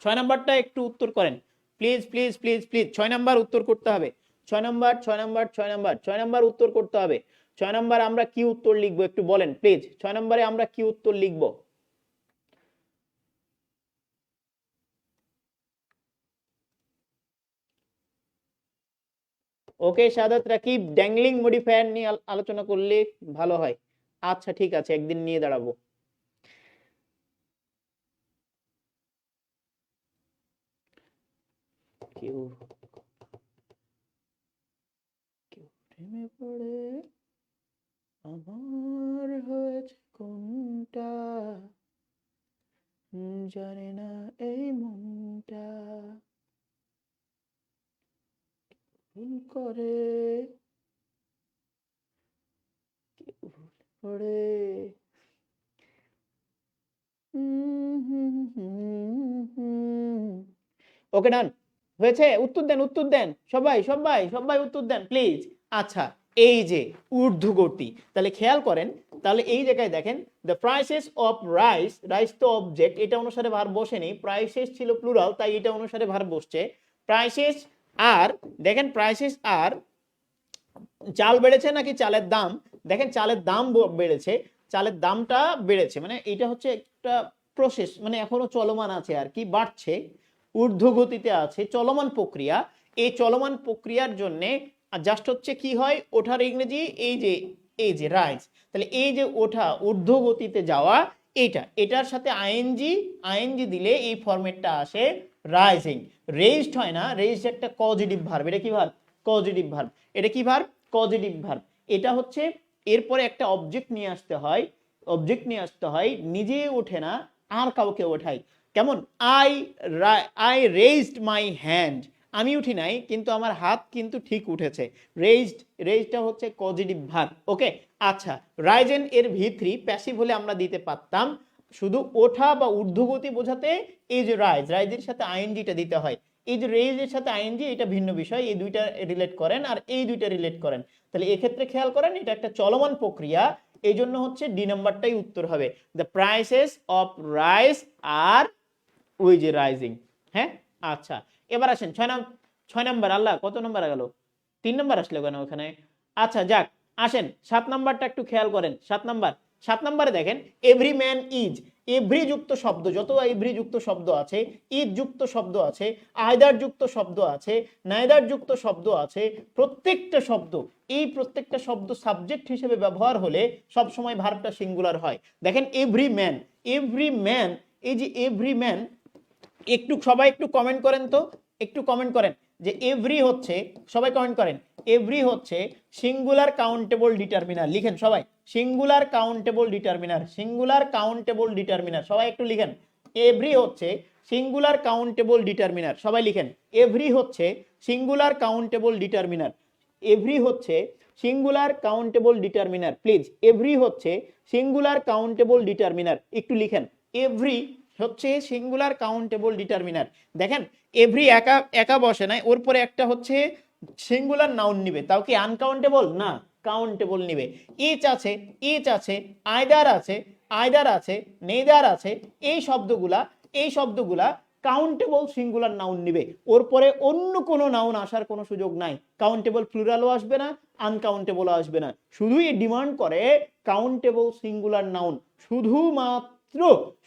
6 নাম্বারটা একটু উত্তর করেন please please please please, 6 number উত্তর করতে হবে, 6 নাম্বার, 6 নাম্বার, 6 নাম্বার, 6 নাম্বার উত্তর করতে হবে। 6 নাম্বার আমরা কি উত্তর লিখবো একটু বলেন প্লিজ, 6 নাম্বারে আমরা কি উত্তর লিখবো? ওকে সাদাত রাকিব, ড্যাংলিং মডিফায়ার নিয়ে আলোচনা করলে ভালো হয়। আচ্ছা ঠিক আছে, একদিন নিয়ে দাঁড়াবো। কেউ কেউ প্রেমে পড়ে, আমার হয়েছে কোনটা, জানে না এই মনটা, ভুল করে, কেউ ভুল করে। ওকে ডান হয়েছে, উত্তর দেন, উত্তর দেন সবাই সবাই সবাই উত্তর দেন প্লিজ। আচ্ছা এই যে ঊর্ধ্বগতি, তাহলে খেয়াল করেন, তাহলে এই জায়গায় দেখেন the prices of rice, rice তো অবজেক্ট, এটা অনুসারে ভার্ব বসেনি, প্রাইসেস ছিল প্লুরাল তাই এটা অনুসারে ভার্ব বসছে। প্রাইসেস আর, দেখেন প্রাইসেস আর, চাল বেড়েছে নাকি চালের দাম, দেখেন চালের দাম বেড়েছে, চালের দামটা বেড়েছে, মানে এটা হচ্ছে একটা প্রসেস, মানে এখনো চলমান আছে আর কি, বাড়ছে, ঊর্ধ্বগতিতে আছে, চলমান প্রক্রিয়া। এই চলমান প্রক্রিয়ার জন্য জাস্ট হচ্ছে কি হয়, ওঠার ইংরেজি এই যে রাইজ, তাহলে এই যে ওঠা ঊর্ধ্বগতিতে যাওয়া, এইটা, এটার সাথে আইএনজি, আইএনজি দিলে এই ফরম্যাটটা আসে রাইজিং। রেজড হয় না, রেজড একটা পজিটিভ ভার্ব, এটা কি ভার্ব, পজিটিভ ভার্ব, এটা কি ভার্ব, পজিটিভ ভার্ব। এটা হচ্ছে এরপরে একটা অবজেক্ট নিয়ে আসতে হয়, অবজেক্ট নিয়ে আসতে হয়, নিজে ওঠে না আর কাউকে ওঠাই। কেমন, আই রেজড মাই হ্যান্ড, আমি উঠি নাই কিন্তু আমার হাত কিন্তু ঠিক উঠেছে। রেজড, রেজডটা হচ্ছে পজিটিভ ভার্ব। ওকে আচ্ছা, রাইজেন এর V3 প্যাসিভ হলে আমরা দিতে পারতাম, শুধু ওঠা বা ঊর্ধ্বগতি বোঝাতে এই যে রাইজ, রাইজের সাথে আইএনজিটা দিতে হয়। এই যে রেজের সাথে আইএনজি এটা ভিন্ন বিষয়, এই দুইটা রিলেট করেন আর এই দুইটা রিলেট করেন। তাহলে এক্ষেত্রে খেয়াল করেন এটা একটা চলমান প্রক্রিয়া, এই জন্য হচ্ছে ডি নাম্বারটাই উত্তর হবে। দ্য প্রাইসেস অফ রাইস আর ওই যে রাইজিং। হ্যাঁ আচ্ছা, এবার আসেন 6 নাম্বার, আল্লাহ কত নাম্বার গেল, 3 নাম্বার আসলো কেন ওখানে? আচ্ছা যাক, আসেন 7 নাম্বারটা একটু খেয়াল করেন। 7 নাম্বার, 7 নাম্বারে দেখেন এভরি ম্যান ইজ, এভরি যুক্ত শব্দ, যত এভরি যুক্ত শব্দ আছে, ইজ যুক্ত শব্দ আছে, আইদার যুক্ত শব্দ আছে, নাইদার যুক্ত শব্দ আছে, প্রত্যেকটা শব্দ, এই প্রত্যেকটা শব্দ সাবজেক্ট হিসেবে ব্যবহার হলে সব সময় ভার্বটা সিঙ্গুলার হয়। দেখেন এভরি ম্যান, এভরি ম্যান, এই যে এভরি ম্যান, একটু সবাই একটু কমেন্ট করেন তো, একটু কমেন্ট করেন যে এভরি হচ্ছে, সবাই কমেন্ট করেন, এভরি হচ্ছে সিঙ্গুলার কাউন্টেবল ডিটারমিনার, লিখেন সবাই singular countable determiner, singular countable determiner, সবাই একটু লিখেন এভরি হচ্ছে সিঙ্গুলার কাউন্টেবল ডিটারমিনার, সবাই লিখেন এভরি হচ্ছে সিঙ্গুলার কাউন্টেবল ডিটারমিনার, এভরি হচ্ছে singular countable determiner, please every হচ্ছে সিঙ্গুলার কাউন্টেবল ডিটারমিনার, একটু লিখেন এভরি হচ্ছে সিঙ্গুলার কাউন্টেবল ডিটারমিনার। দেখেন এভরি একা একা বসে নাই, ওর পরে একটা হচ্ছে সিঙ্গুলার নাউন নিবে, তাও কি আনকাউন্টেবল না, কাউন্টেবল নিবে। ইচ আছে, ইচ আছে, আইদার আছে, আইদার আছে, নেইদার আছে, এই শব্দগুলা কাউন্টেবল সিঙ্গুলার নাউন নিবে, ওর পরে অন্য কোনো নাউন আসার কোনো সুযোগ নাই। কাউন্টেবল প্লুরালও আসবে না, আনকাউন্টেবলও আসবে না, শুধুই ডিমান্ড করে কাউন্টেবল সিঙ্গুলার নাউন,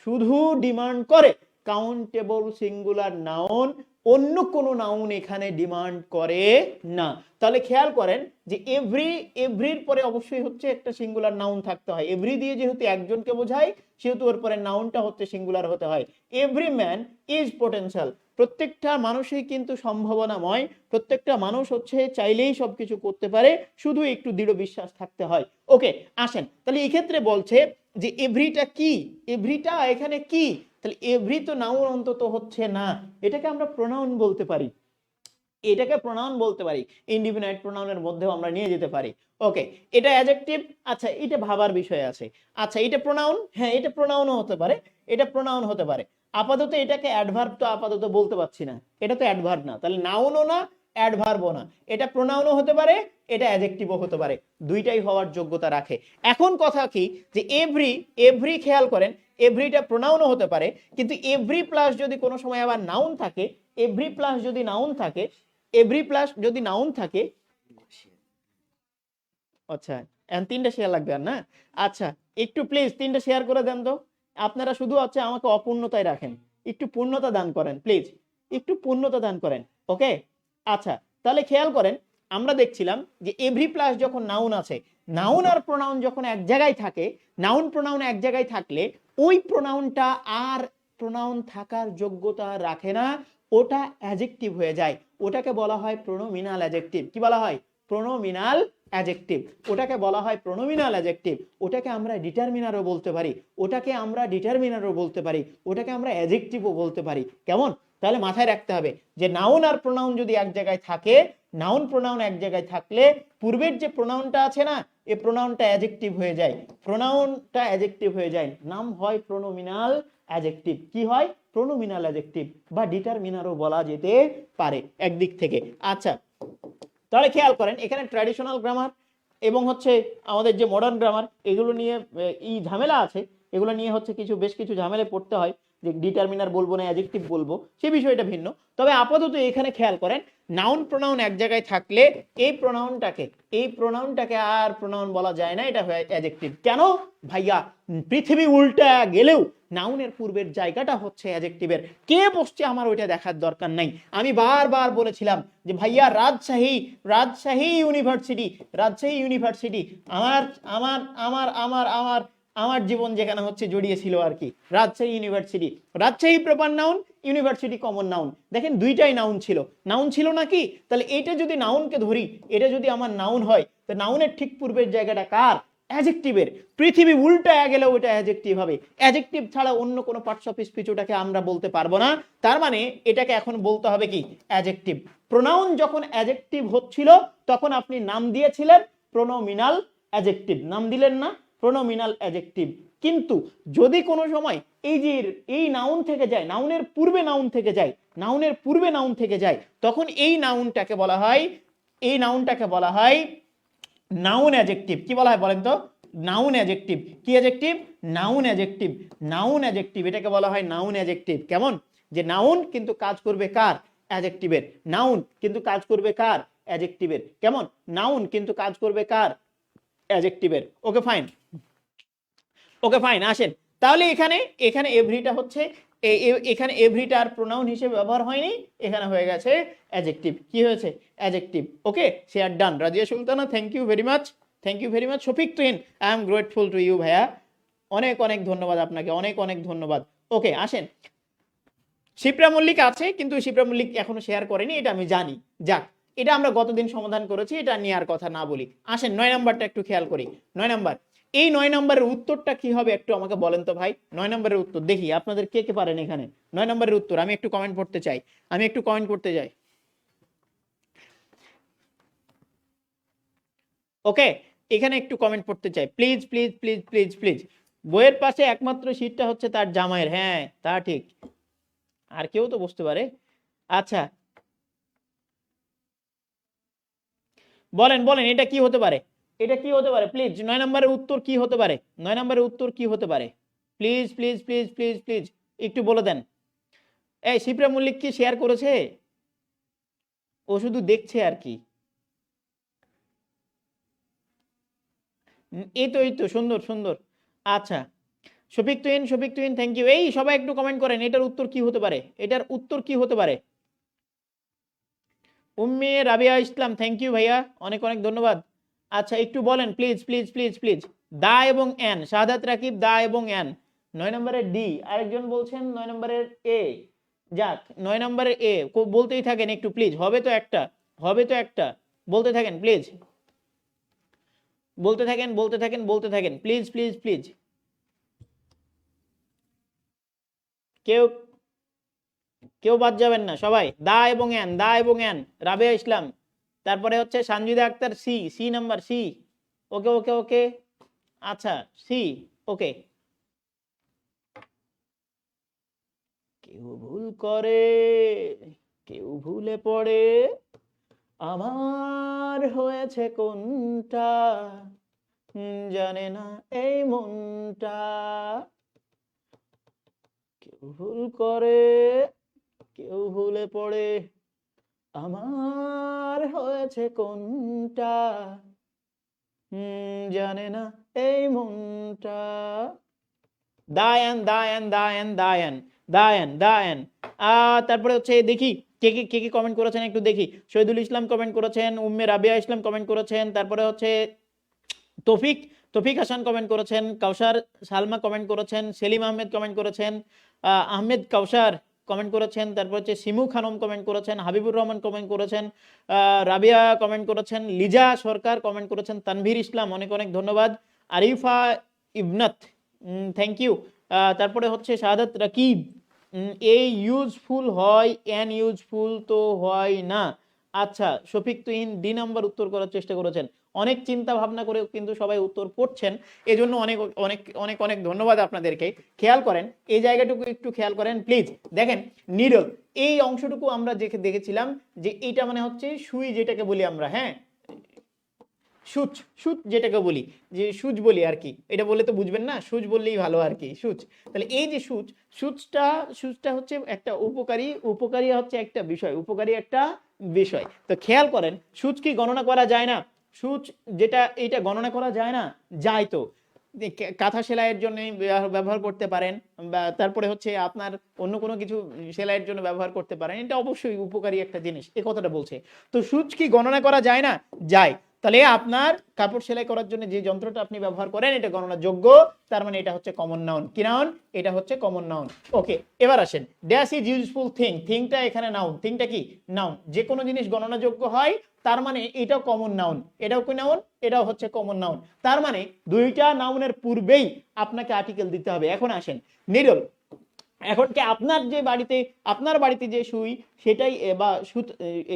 শুধু ডিমান্ড করে কাউন্টেবল সিঙ্গুলার নাউন, অন্য কোনো নাউন এখানে ডিমান্ড করে না। তাহলে খেয়াল করেন যে এভরির পরে অবশ্যই হচ্ছে একটা সিঙ্গুলার নাউন থাকতে হয়। এভরি দিয়ে যেহেতু একজনকে বোঝায় সেহেতু ওর পরে নাউনটা হচ্ছে সিঙ্গুলার হতে হয়। এভরি ম্যান ইজ পোটেনশিয়াল, প্রত্যেকটা মানুষই কিন্তু সম্ভাবনাময়, প্রত্যেকটা মানুষ হচ্ছে চাইলেই সবকিছু করতে পারে, শুধু একটু দৃঢ় বিশ্বাস থাকতে হয়। ওকে আসেন, তাহলে এই ক্ষেত্রে বলছে যে এভরিটা কি, এভরিটা এখানে কি, তাহলে এভরি তো নাউন অন্তত হচ্ছে না, এটাকে আমরা প্রোনাউন বলতে পারি, এটাকে প্রোনাউন বলতে পারি, ইনডিফিনাইট প্রোনাউনের মধ্যেও আমরা নিয়ে যেতে পারি। ওকে এটা অ্যাডজেক্টিভ, আচ্ছা এটা ভাবার বিষয় আছে। আচ্ছা এটা প্রোনাউন, হ্যাঁ এটা প্রোনাউনও হতে পারে, এটা প্রোনাউন হতে পারে। আপাতত এটাকে অ্যাডভার্ব তো আপাতত বলতে পারছি না, এটা তো অ্যাডভার্ব না, তাহলে নাউনও না অ্যাডভার্বও না, এটা প্রোনাউনও হতে পারে, এটা অ্যাডজেক্টিভও হতে পারে, দুইটাই হওয়ার যোগ্যতা রাখে। এখন কথা কি যে এভরি খেয়াল করেন, এভরিটা প্রোনাউনও হতে পারে, কিন্তু এভরি প্লাস যদি কোনো সময় আবার নাউন থাকে, এভরি প্লাস যদি নাউন থাকে, এভরি প্লাস যদি নাউন থাকে, আচ্ছা এখন 3টা শেয়ার লাগবে আর না, আচ্ছা একটু প্লিজ 3টা শেয়ার করে দেন তো, আপনারা শুধু হচ্ছে আমাকে অপূর্ণতায় রাখেন, একটু পূর্ণতা দান করেন প্লিজ, একটু পূর্ণতা দান করেন। ওকে আচ্ছা তাহলে খেয়াল করেন, আমরা দেখছিলাম যে এভরি প্লাস যখন নাউন আছে, নাউন আর প্রোনাউন যখন এক জায়গায় থাকে, নাউন প্রোনাউন এক জায়গায় থাকলে ওই প্রোনাউনটা আর প্রোনাউন থাকার যোগ্যতা রাখে না, ওটা অ্যাডজেক্টিভ হয়ে যায়, ওটাকে বলা হয় প্রোনোমিনাল অ্যাডজেক্টিভ। কি বলা হয়? প্রোনোমিনাল অ্যাডজেক্টিভ, ওটাকে বলা হয় প্রোনোমিনাল অ্যাডজেক্টিভ। ওটাকে আমরা ডিটারমিনারও বলতে পারি, ওটাকে আমরা ডিটারমিনারও বলতে পারি, ওটাকে আমরা অ্যাডজেক্টিভও বলতে পারি। কেমন? তাহলে মাথায় রাখতে হবে যে নাউন আর প্রোনাউন যদি এক জায়গায় থাকে, নাউন প্রোনাউন এক জায়গায় থাকলে পূর্বের যে প্রোনাউনটা আছে না, এই প্রোনাউনটা অ্যাডজেক্টিভ হয়ে যায়, প্রোনাউনটা অ্যাডজেক্টিভ হয়ে যায়, নাম হয় প্রোনোমিনাল অ্যাডজেক্টিভ। কি হয়? প্রোনোমিনাল অ্যাডজেক্টিভ বা ডিটারমিনারও বলা যেতে পারে একদিক থেকে। আচ্ছা তাহলে খেয়াল করেন এখানে ট্র্যাডিশনাল গ্রামার এবং হচ্ছে আমাদের যে মডার্ন গ্রামার, এগুলো নিয়ে এই ঝামেলা আছে, এগুলো নিয়ে হচ্ছে বেশ কিছু ঝামেলা পড়তে হয়, যে ডিটারমিনার বলবো না অ্যাডজেক্টিভ বলবো, সেই বিষয়টা ভিন্ন। তবে আপাতত এখানে খেয়াল করেন, নাউন প্রোনাউন এক জায়গায় থাকলে এই প্রোনাউনটাকে আর প্রোনাউন বলা যায় না, এটা অ্যাডজেক্টিভ। কেন ভাইয়া? পৃথিবী উল্টা গেলেও নাউনের পূর্বের জায়গাটা হচ্ছে অ্যাডজেক্টিভের, কে বসছে আমার ওইটা দেখার দরকার নাই। আমি বারবার বলেছিলাম যে ভাইয়া রাজশাহী ইউনিভার্সিটি আমার আমার আমার আমার আমার আমার জীবন যেখানে হচ্ছে জড়িয়েছিল আর কি, Rajshahi university, Rajshahi proper noun, university common noun, দেখেন দুইটাই নাউন ছিল নাকি? তাহলে এটা যদি নাউনকে ধরি, এটা যদি আমার নাউন হয়, তো নাউনের ঠিক পূর্বের জায়গাটা কার? অ্যাডজেক্টিভের। পৃথিবী উল্টা গেলেও ওটা অ্যাডজেক্টিভ হবে, অ্যাডজেক্টিভ ছাড়া অন্য কোনো পার্টস অফ স্পিচ ওটাকে আমরা বলতে পারবো না, তার মানে এটাকে এখন বলতে হবে কি? অ্যাডজেক্টিভ। প্রোনাউন যখন অ্যাডজেক্টিভ হচ্ছিল তখন আপনি নাম দিয়েছিলেন প্রোনোমিনাল অ্যাডজেক্টিভ, নাম দিলেন না? Pronominal adjective. কিন্তু যদি কোনো সময় এই নাউন থেকে যায়, নাউনের পূর্বে নাউন থেকে যায়, তখন এই নাউনটাকে বলা হয় নাউন অ্যাডজেক্টিভ। কি বলা হয় বলেন তো? Noun adjective. কি অ্যাডজেক্টিভ? নাউন অ্যাডজেক্টিভ, এটাকে বলা হয় নাউন অ্যাডজেক্টিভ। কেমন? যে নাউন কিন্তু কাজ করবে কার? অ্যাডজেক্টিভের। নাউন কিন্তু কাজ করবে কার? অ্যাডজেক্টিভের। কেমন? নাউন কিন্তু কাজ করবে কার? অ্যাডজেক্টিভের। ওকে ফাইন আসেন তাহলে এখানে এভরিটা হচ্ছে, এখানে এভরিটা আর প্রোনাউন হিসেবে ব্যবহার হয়নি, এখানে হয়ে গেছে অ্যাডজেক্টিভ। কি হয়েছে? Adjective. Okay share done. Razia Sultana thank you very much. Shafiq Tuhin I am grateful to you ভাইয়া, অনেক ধন্যবাদ আপনাকে, অনেক ধন্যবাদ। ওকে আসেন, শিপ্রা মল্লিক আছে কিন্তু শিপ্রা মল্লিক এখনো শেয়ার করেনি, এটা আমি জানি। যাক এটা আমরা গতদিন সমাধান করেছি, এটা নিয়ে আর কথা না বলি। আসেন 9 নাম্বারটা একটু খেয়াল করি। 9 নাম্বার, এই 9 নাম্বারের উত্তরটা কি হবে একটু আমাকে বলেন তো ভাই। 9 নাম্বারের উত্তর দেখি আপনাদের কে কে পারেন এখানে। 9 নাম্বারের উত্তর আমি একটু কমেন্ট করতে চাই, ওকে এখানে একটু কমেন্ট পড়তে চাই প্লিজ। বইয়ের পাশে একমাত্র সিটটা হচ্ছে তার জামাইয়ের, হ্যাঁ তা ঠিক, আর কেউ তো বসতে পারে। আচ্ছা বলেন এটা কি হতে পারে? প্লিজ 9 নম্বরের উত্তর কি হতে পারে? 9 নম্বরের উত্তর কি হতে পারে? প্লিজ একটু বলে দেন। এই শিপ্রা মল্লিক কি শেয়ার করেছে? ও শুধু দেখছে আর কি। এই তো সুন্দর সুন্দর। আচ্ছা, শফিক তুহিন থ্যাংক ইউ। এই সবাই একটু কমেন্ট করেন, এটার উত্তর কি হতে পারে, এটার উত্তর কি হতে পারে। উম্মে রাবিয়া ইসলাম থ্যাংক ইউ ভাইয়া, অনেক অনেক ধন্যবাদ। আচ্ছা একটু বলেন প্লিজ প্লিজ প্লিজ প্লিজ। দা এবং এন, শাহাদাত রাকিব দা এবং এন। 9 নম্বরের ডি, আরেকজন বলছেন 9 নম্বরের এ। যাক 9 নম্বরের এ বলতেই থাকেন একটু প্লিজ, হবে তো একটা, হবে তো একটা, বলতে থাকেন প্লিজ, বলতে থাকেন বলতে থাকেন বলতে থাকেন প্লিজ প্লিজ প্লিজ। কেউ কেউ বাদ যাবেন না, সবাই দা এবং এন, দা এবং এন। রাবেয়া ইসলাম, তারপরে হচ্ছে Sanjida Akter C, C number C. Okay okay okay, আচ্ছা সি, ওকে। কেউ ভুল করে, কেউ ভুলে পড়ে, আমার হয়েছে কোনটা, জানে না এই মনটা। কেউ ভুল করে, কেউ ভুলে পড়ে, আমার হয়েছে কোনটা, জানে না এই মনটা। দায়ান দায়ান দায়ান দায়ান দায়ান দায়ান। তারপরে হচ্ছে দেখি কে কে কে কে কমেন্ট করেছেন একটু দেখি। শহীদুল ইসলাম কমেন্ট করেছেন, উম্মে রাবিয়া ইসলাম কমেন্ট করেছেন, তারপরে হচ্ছে তৌফিক তৌফিক হাসান কমেন্ট করেছেন, কাউসার সালমা কমেন্ট করেছেন, সেলিম আহমেদ কমেন্ট করেছেন, আহমেদ কাউসার কমেন্ট করেছেন, তারপর হচ্ছে সিমু খানম কমেন্ট করেছেন, হাবিবুর রহমান কমেন্ট করেছেন, রাবিয়া কমেন্ট করেছেন, লিজা সরকার কমেন্ট করেছেন, তানভীর ইসলাম অনেক অনেক ধন্যবাদ, আরিফা ইবনাত থ্যাংক ইউ। তারপরে হচ্ছে শাহাদাত রাকিব, এ ইউজফুল হয়, এন ইউজফুল তো হয় না। আচ্ছা শফিক তুহিন ডি নাম্বার উত্তর করার চেষ্টা করেছেন, অনেক চিন্তা ভাবনা করে কিন্তু সবাই উত্তর করছেন, এজন্য অনেক অনেক অনেক অনেক ধন্যবাদ আপনাদেরকে। খেয়াল করেন এই জায়গাটুকু একটু খেয়াল করেন প্লিজ, দেখেন নিডল এই অংশটুকু আমরা দেখেছিলাম যে এইটা মানে হচ্ছে সুই যেটাকে বলি আমরা, হ্যাঁ সুচ, সুচ যেটাকে বলি, যে সুচ বলি আর কি, এটা বলে তো বুঝবেন না, সুচ বললেই ভালো আর কি, সুচ। তাহলে এই যে সুচ, সুচটা হচ্ছে একটা উপকারী, উপকারী হচ্ছে একটা বিষয়, উপকারী একটা বিষয়। তো খেয়াল করেন সুচ কি গণনা করা যায় না? সুচ যেটা এইটা গণনা করা যায় না, যায় তো। কাঁথা সেলাইয়ের জন্য ব্যবহার করতে পারেন, বা তারপরে হচ্ছে আপনার অন্য কোনো কিছু সেলাইয়ের জন্য ব্যবহার করতে পারেন, এটা অবশ্যই উপকারী একটা জিনিস, এ কথাটা বলছে। তো সুচ কি গণনা করা যায় না? যায়। তাহলে আপনার কাপড় সেলাই করার জন্য যে যন্ত্রটা আপনি ব্যবহার করেন এটা গণনার যোগ্য, তার মানে এটা হচ্ছে কমন নাউন। কি নাউন? এটা হচ্ছে কমন নাউন। ওকে, এবার আসেন ড্যাশ ইজ ইউজফুল থিং, থিংটা এখানে নাউন, থিংটা কি নাউন, যে কোনো জিনিস গণনাযোগ্য হয় তার মানে এটাও কমন নাউন, এটাও কি নাউন, এটাও হচ্ছে কমন নাউন। তার মানে দুইটা নাউনের পূর্বেই আপনাকে আর্টিকেল দিতে হবে। এখন আসেন নিডল, এখন কি আপনার যে বাড়িতে, আপনার বাড়িতে যে সুই সেটাই বা সুত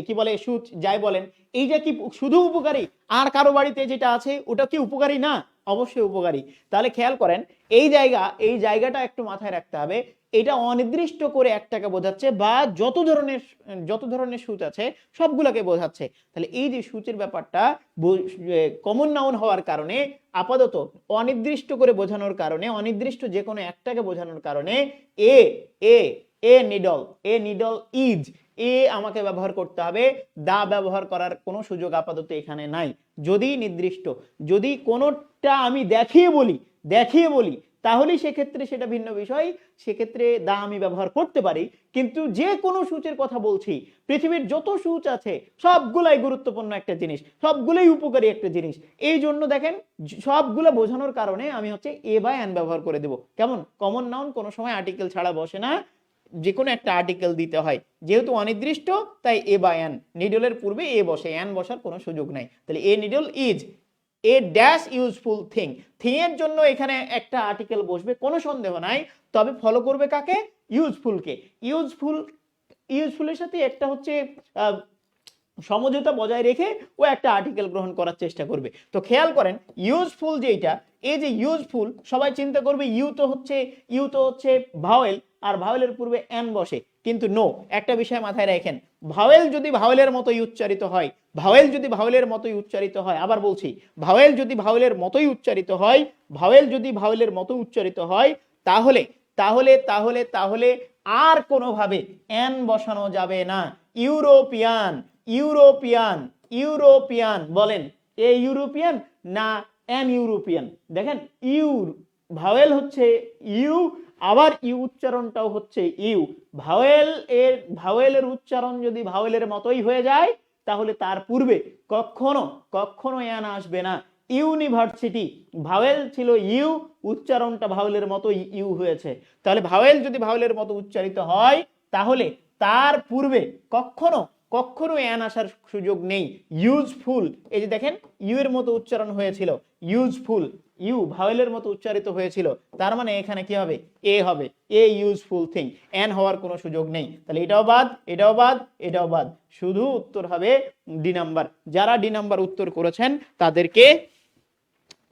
কি বলে সুচ যাই বলেন, এইটা কি শুধু উপকারী, আর কারো বাড়িতে যেটা আছে ওটা কি উপকারী না? অবশ্যই উপকারী। তাহলে খেয়াল করেন এই জায়গাটা একটু মাথায় রাখতে হবে, এটা অনির্দিষ্ট করে একটাকে বোঝাচ্ছে, বা যত ধরনের সুচ আছে সবগুলোকে বোঝাচ্ছে। তাহলে এই যে সূচের ব্যাপারটা কমন নাউন হওয়ার কারণে, আপাতত অনির্দিষ্ট করে বোঝানোর কারণে, অনির্দিষ্ট যে কোনো একটাকে বোঝানোর কারণে এ এ এ নিডল, এ নিডল ইজ, এ আমাকে ব্যবহার করতে হবে, দা ব্যবহার করার কোনো সুযোগ আপাতত এখানে নাই। যদি নির্দিষ্ট, যদি কোনোটা আমি দেখিয়ে বলি তাহলেই সেক্ষেত্রে সেটা ভিন্ন বিষয়, সেক্ষেত্রে দা আমি ব্যবহার করতে পারি। কিন্তু যে কোনো সূচের কথা বলছি, পৃথিবীর যত সূচ আছে সবগুলাই গুরুত্বপূর্ণ একটা জিনিস, সবগুলোই উপকারী একটা জিনিস। এই জন্য দেখেন সবগুলো বোঝানোর কারণে আমি হচ্ছে এ বা এন ব্যবহার করে দেব। কেমন? কমন নাউন কোনো সময় আর্টিকেল ছাড়া বসে না, যে কোনো একটা আর্টিকেল দিতে হয়, যেহেতু অনির্দিষ্ট তাই এ বা এন, নিডলের পূর্বে এ বসে, এন বসার কোনো সুযোগ নাই। তাহলে a needle is a dash useful thing, thing এর জন্য এখানে একটা আর্টিকেল বসবে কোনো সন্দেহ নাই, তবে ফলো করবে কাকে? ইউজফুলকে। ইউজফুলের সাথে একটা হচ্ছে সমঝোতা বজায় রেখে ও একটা আর্টিকেল গ্রহণ করার চেষ্টা করবে। তো খেয়াল করেন ইউজফুল যেটা, এই যে ইউজফুল, সবাই চিন্তা করবে ইউ তো হচ্ছে ভাওয়েল, আর ভাওয়েলের পূর্বে এন বসে, কিন্তু নো, একটা বিষয় মাথায় রাখেন, ভাওয়েল যদি ভাওয়েলের মতোই উচ্চারিত হয়, ভাওয়েল যদি ভাওয়েলের মতোই উচ্চারিত হয়, আবার বলছি ভাওয়েল যদি ভাওয়েলের মতোই উচ্চারিত হয়, ভাওয়েল যদি ভাওয়েলের মতো উচ্চারিত হয়, তাহলে তাহলে তাহলে তাহলে আর কোনোভাবে এন বসানো যাবে না। ইউরোপিয়ান, ইউরোপিয়ান, ইউরোপিয়ান, বলেন এ ইউরোপিয়ান না এন ইউরোপিয়ান। দেখেন ইউ ভাওয়েল হচ্ছে ইউ, আবার ইউ উচ্চারণটাও হচ্ছে ইউ। ভাওয়েলের উচ্চারণ যদি ভাওয়েলের মতোই হয়ে যায় তাহলে তার পূর্বে কখনো কখনো এন আসবে না। ইউনিভার্সিটি ভাওয়েল ছিল ইউ, উচ্চারণটা ভাওয়েলের মতো ইউ হয়েছে। তাহলে ভাওয়েল যদি ভাওয়েলের মতো উচ্চারিত হয় তাহলে তার পূর্বে কখনো কখনো এন আসার সুযোগ নেই। ইউজফুল, এই যে দেখেন ইউ এর মতো উচ্চারণ হয়েছিল, ইউজফুল, ইউ ভাওয়েলের মতো উচ্চারিত হয়েছিল, তার মানে এখানে কি হবে? এ হবে, এ ইউজফুল থিং, এন হওয়ার কোনো সুযোগ নেই। তাহলে এটাও বাদ, এটাও বাদ, এটাও বাদ, শুধু উত্তর হবে ডি নাম্বার। যারা ডি নাম্বার উত্তর করেছেন তাদেরকে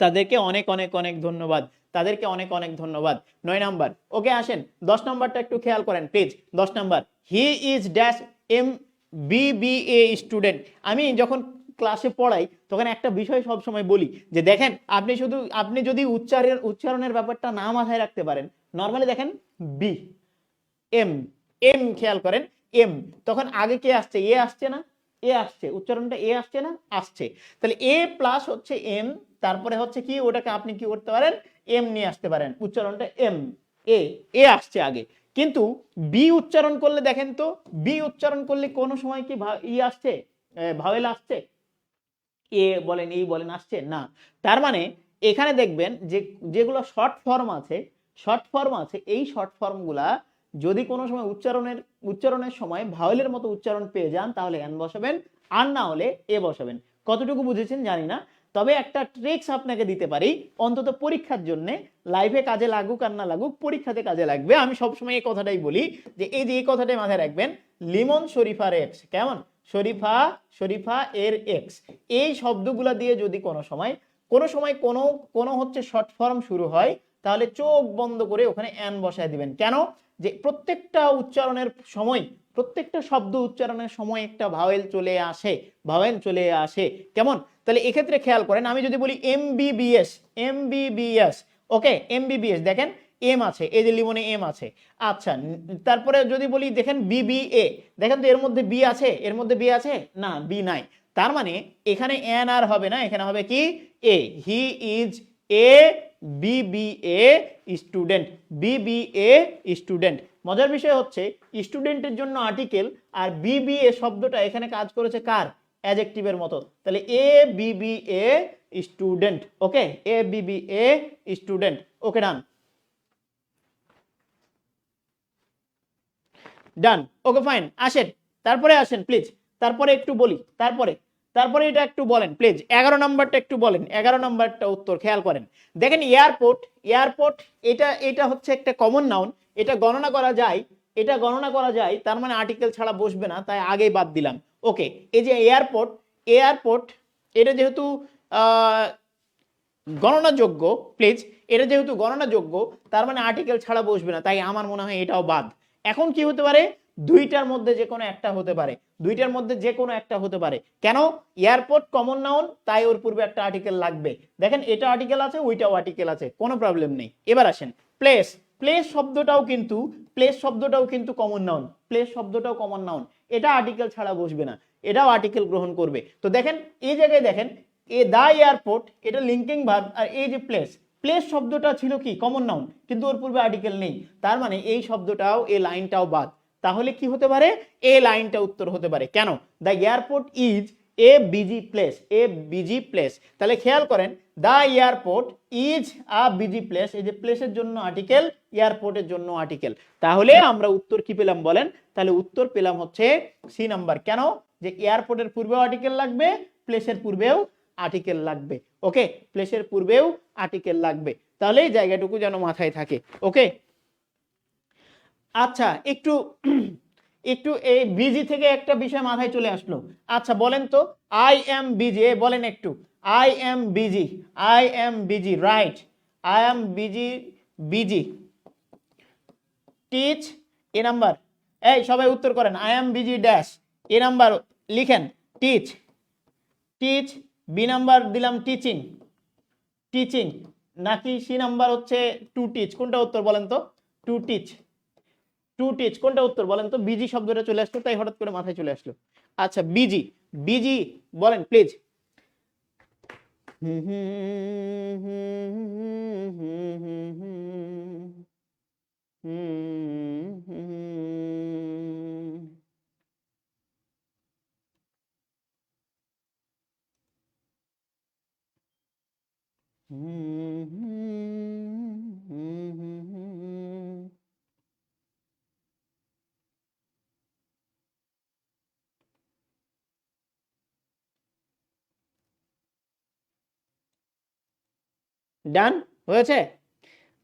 তাদেরকে অনেক অনেক অনেক ধন্যবাদ, তাদেরকে অনেক অনেক ধন্যবাদ। 9 নাম্বার, ওকে আসেন 10 নাম্বারটা একটু খেয়াল করেন please. 10 number, he is dash M BBA student. আমি যখন ক্লাসে পড়াই তখন একটা বিষয় সব সময় বলি যে দেখেন আপনি যদি উচ্চারণের ব্যাপারটা না মাথায় রাখতে পারেন, নরমালি দেখেন বি এম, এম খেয়াল করেন এম, তখন আগে কে আসছে? এ আসছে না? এ আসছে, উচ্চারণটা এ আসছে না? আসছে। তাহলে এ প্লাস হচ্ছে এম, তারপরে হচ্ছে কি ওটাকে আপনি কি করতে পারেন? এম নিয়ে আসতে পারেন, উচ্চারণটা এম, এ, এ আসছে আগে। কিন্তু বি উচ্চারণ করলে দেখেন তো, বি উচ্চারণ করলে কোনো সময় কি ই আসছে, ভাওয়েল আসছে? এ বলেন, এই বলেন, আসছে না। তার মানে এখানে দেখবেন যে যেগুলো শর্ট ফর্ম আছে, শর্ট ফর্ম আছে, এই শর্ট ফর্মগুলা যদি কোনো সময় উচ্চারণের সময় ভাওয়েলের মতো উচ্চারণ পেয়ে যান তাহলে এন বসাবেন, আর না হলে এ বসাবেন। কতটুকু বুঝেছেন জানি না, তবে একটা ট্রিক্স আপনাকে দিতে পারি, অন্তত পরীক্ষার জন্য, লাইফে কাজে লাগুক আর না লাগুক, পরীক্ষাতে কাজে লাগবে। আমি সবসময় এই কথাটাই বলি যে এই যে এই কথাটাই মাথায় রাখবেন, লিমন শরীফার এক্স, কেমন? শরীফা, শরীফা এর এক্স, এই শব্দগুলা দিয়ে যদি কোনো সময় কোনো হচ্ছে শর্ট ফর্ম শুরু হয় তাহলে চোখ বন্ধ করে ওখানে এন বসায় দিবেন। কেন? যে প্রত্যেকটা উচ্চারণের সময়, প্রত্যেকটা শব্দ উচ্চারণের সময় একটা ভাওয়েল চলে আসে, ভাওয়েল চলে আসে, কেমন? তাহলে এক্ষেত্রে খেয়াল করেন, আমি যদি বলি এমবিবিএস, এমবিবিএস, ওকে এমবিবিএস, দেখেন এম আছে, এই যে লিমনে এম আছে। আচ্ছা, তারপরে যদি বলি দেখেন বিবিএ, দেখেন তো এর মধ্যে বি আছে? এর মধ্যে বি আছে? না, বি নাই। তার মানে এখানে এন আর হবে না, এখানে হবে কি? A. He is a BBA student, BBA student. মজার বিষয় হচ্ছে স্টুডেন্টের জন্য আর্টিকেল, আর বিবিএ শব্দটা এখানে কাজ করেছে কার? অ্যাডজেক্টিভের মতো। তাহলে এ বিবিএ স্টুডেন্ট, ওকে এ বিবিএ স্টুডেন্ট, ওকে ডান, ডান, ওকে ফাইন। আসেন তারপরে, আসেন প্লিজ, তারপরে একটু বলি, তারপরে এটা একটু বলেন প্লিজ। 11 নাম্বারটা একটু বলেন, 11 নাম্বারটা উত্তর খেয়াল করেন। দেখেন এয়ারপোর্ট, এয়ারপোর্ট এটা হচ্ছে একটা কমন নাউন, এটা গণনা করা যায়, এটা গণনা করা যায়, তার মানে আর্টিকেল ছাড়া বসবে না, তাই আগেই বাদ দিলাম। ওকে, এই যে এয়ারপোর্ট, এয়ারপোর্ট এটা যেহেতু গণনাযোগ্য, প্লিজ, এটা যেহেতু গণনাযোগ্য তার মানে আর্টিকেল ছাড়া বসবে না, তাই আমার মনে হয় এটাও বাদ। এখন কি হতে পারে? দুইটার মধ্যে যে কোনো একটা হতে পারে, দুইটার মধ্যে যে কোনো একটা হতে পারে। কেন? এয়ারপোর্ট কমন নাউন, তাই ওর পূর্বে একটা আর্টিকেল লাগবে। দেখেন এটা আর্টিকেল আছে, ওইটাও আর্টিকেল আছে, কোনো প্রবলেম নেই। এবার আসেন প্লেস, প্লেস শব্দটাও কিন্তু কমন নাউন, প্লেস শব্দটাও কমন নাউন, এটা আর্টিকেল ছাড়া বসবে না, এটাও আর্টিকেল গ্রহণ করবে। তো দেখেন এই জায়গায় দেখেন এ দা এয়ারপোর্ট, এটা লিঙ্কিং ভার্ব, আর এই যে প্লেস, প্লেস শব্দটা ছিল কি? কমন নাউন, কিন্তু ওর পূর্বে আর্টিকেল নেই, তার মানে এই শব্দটাও, এই লাইনটাও বাদ। তাহলে কি হতে পারে? এই লাইনটা উত্তর হতে পারে। কেন? The airport is a busy place, A busy place. তাহলে খেয়াল করেন, the airport is a busy place, এই যে প্লেসের জন্য আর্টিকেল, এয়ারপোর্টের জন্য আর্টিকেল। তাহলে আমরা উত্তর কি পেলাম বলেন? তাহলে উত্তর পেলাম হচ্ছে সি নাম্বার। কেন? যে এয়ারপোর্টের পূর্বেও আর্টিকেল লাগবে, প্লেসের পূর্বেও আর্টিকেল লাগবে, ওকে প্লেসের পূর্বেও আর্টিকেল লাগবে। তাহলে এই জায়গাটুকু যেন মাথায় থাকে, ওকে। আচ্ছা, একটু একটু এই বিজি থেকে একটা বিষয় মাথায় চলে আসলো। আচ্ছা বলেন তো, আই এম বিজি, বলেন একটু, I am busy, I am busy, right, I am busy, busy, teach, A number, এই সবাই উত্তর করেন, I am busy dash, A number লিখেন টিচ, টিচ, বি নাম্বার দিলাম টিচিং, টিচিং, নাকি সি নাম্বার হচ্ছে টু টিচ, কোনটা উত্তর বলেন তো? টু টিচ, টু টিচ কোনটা উত্তর বলেন তো? বিজি শব্দটা চলে আসলো তাই হঠাৎ করে মাথায় চলে আসলো। আচ্ছা বিজি, বিজি বলেন প্লিজ। ডান হয়েছে?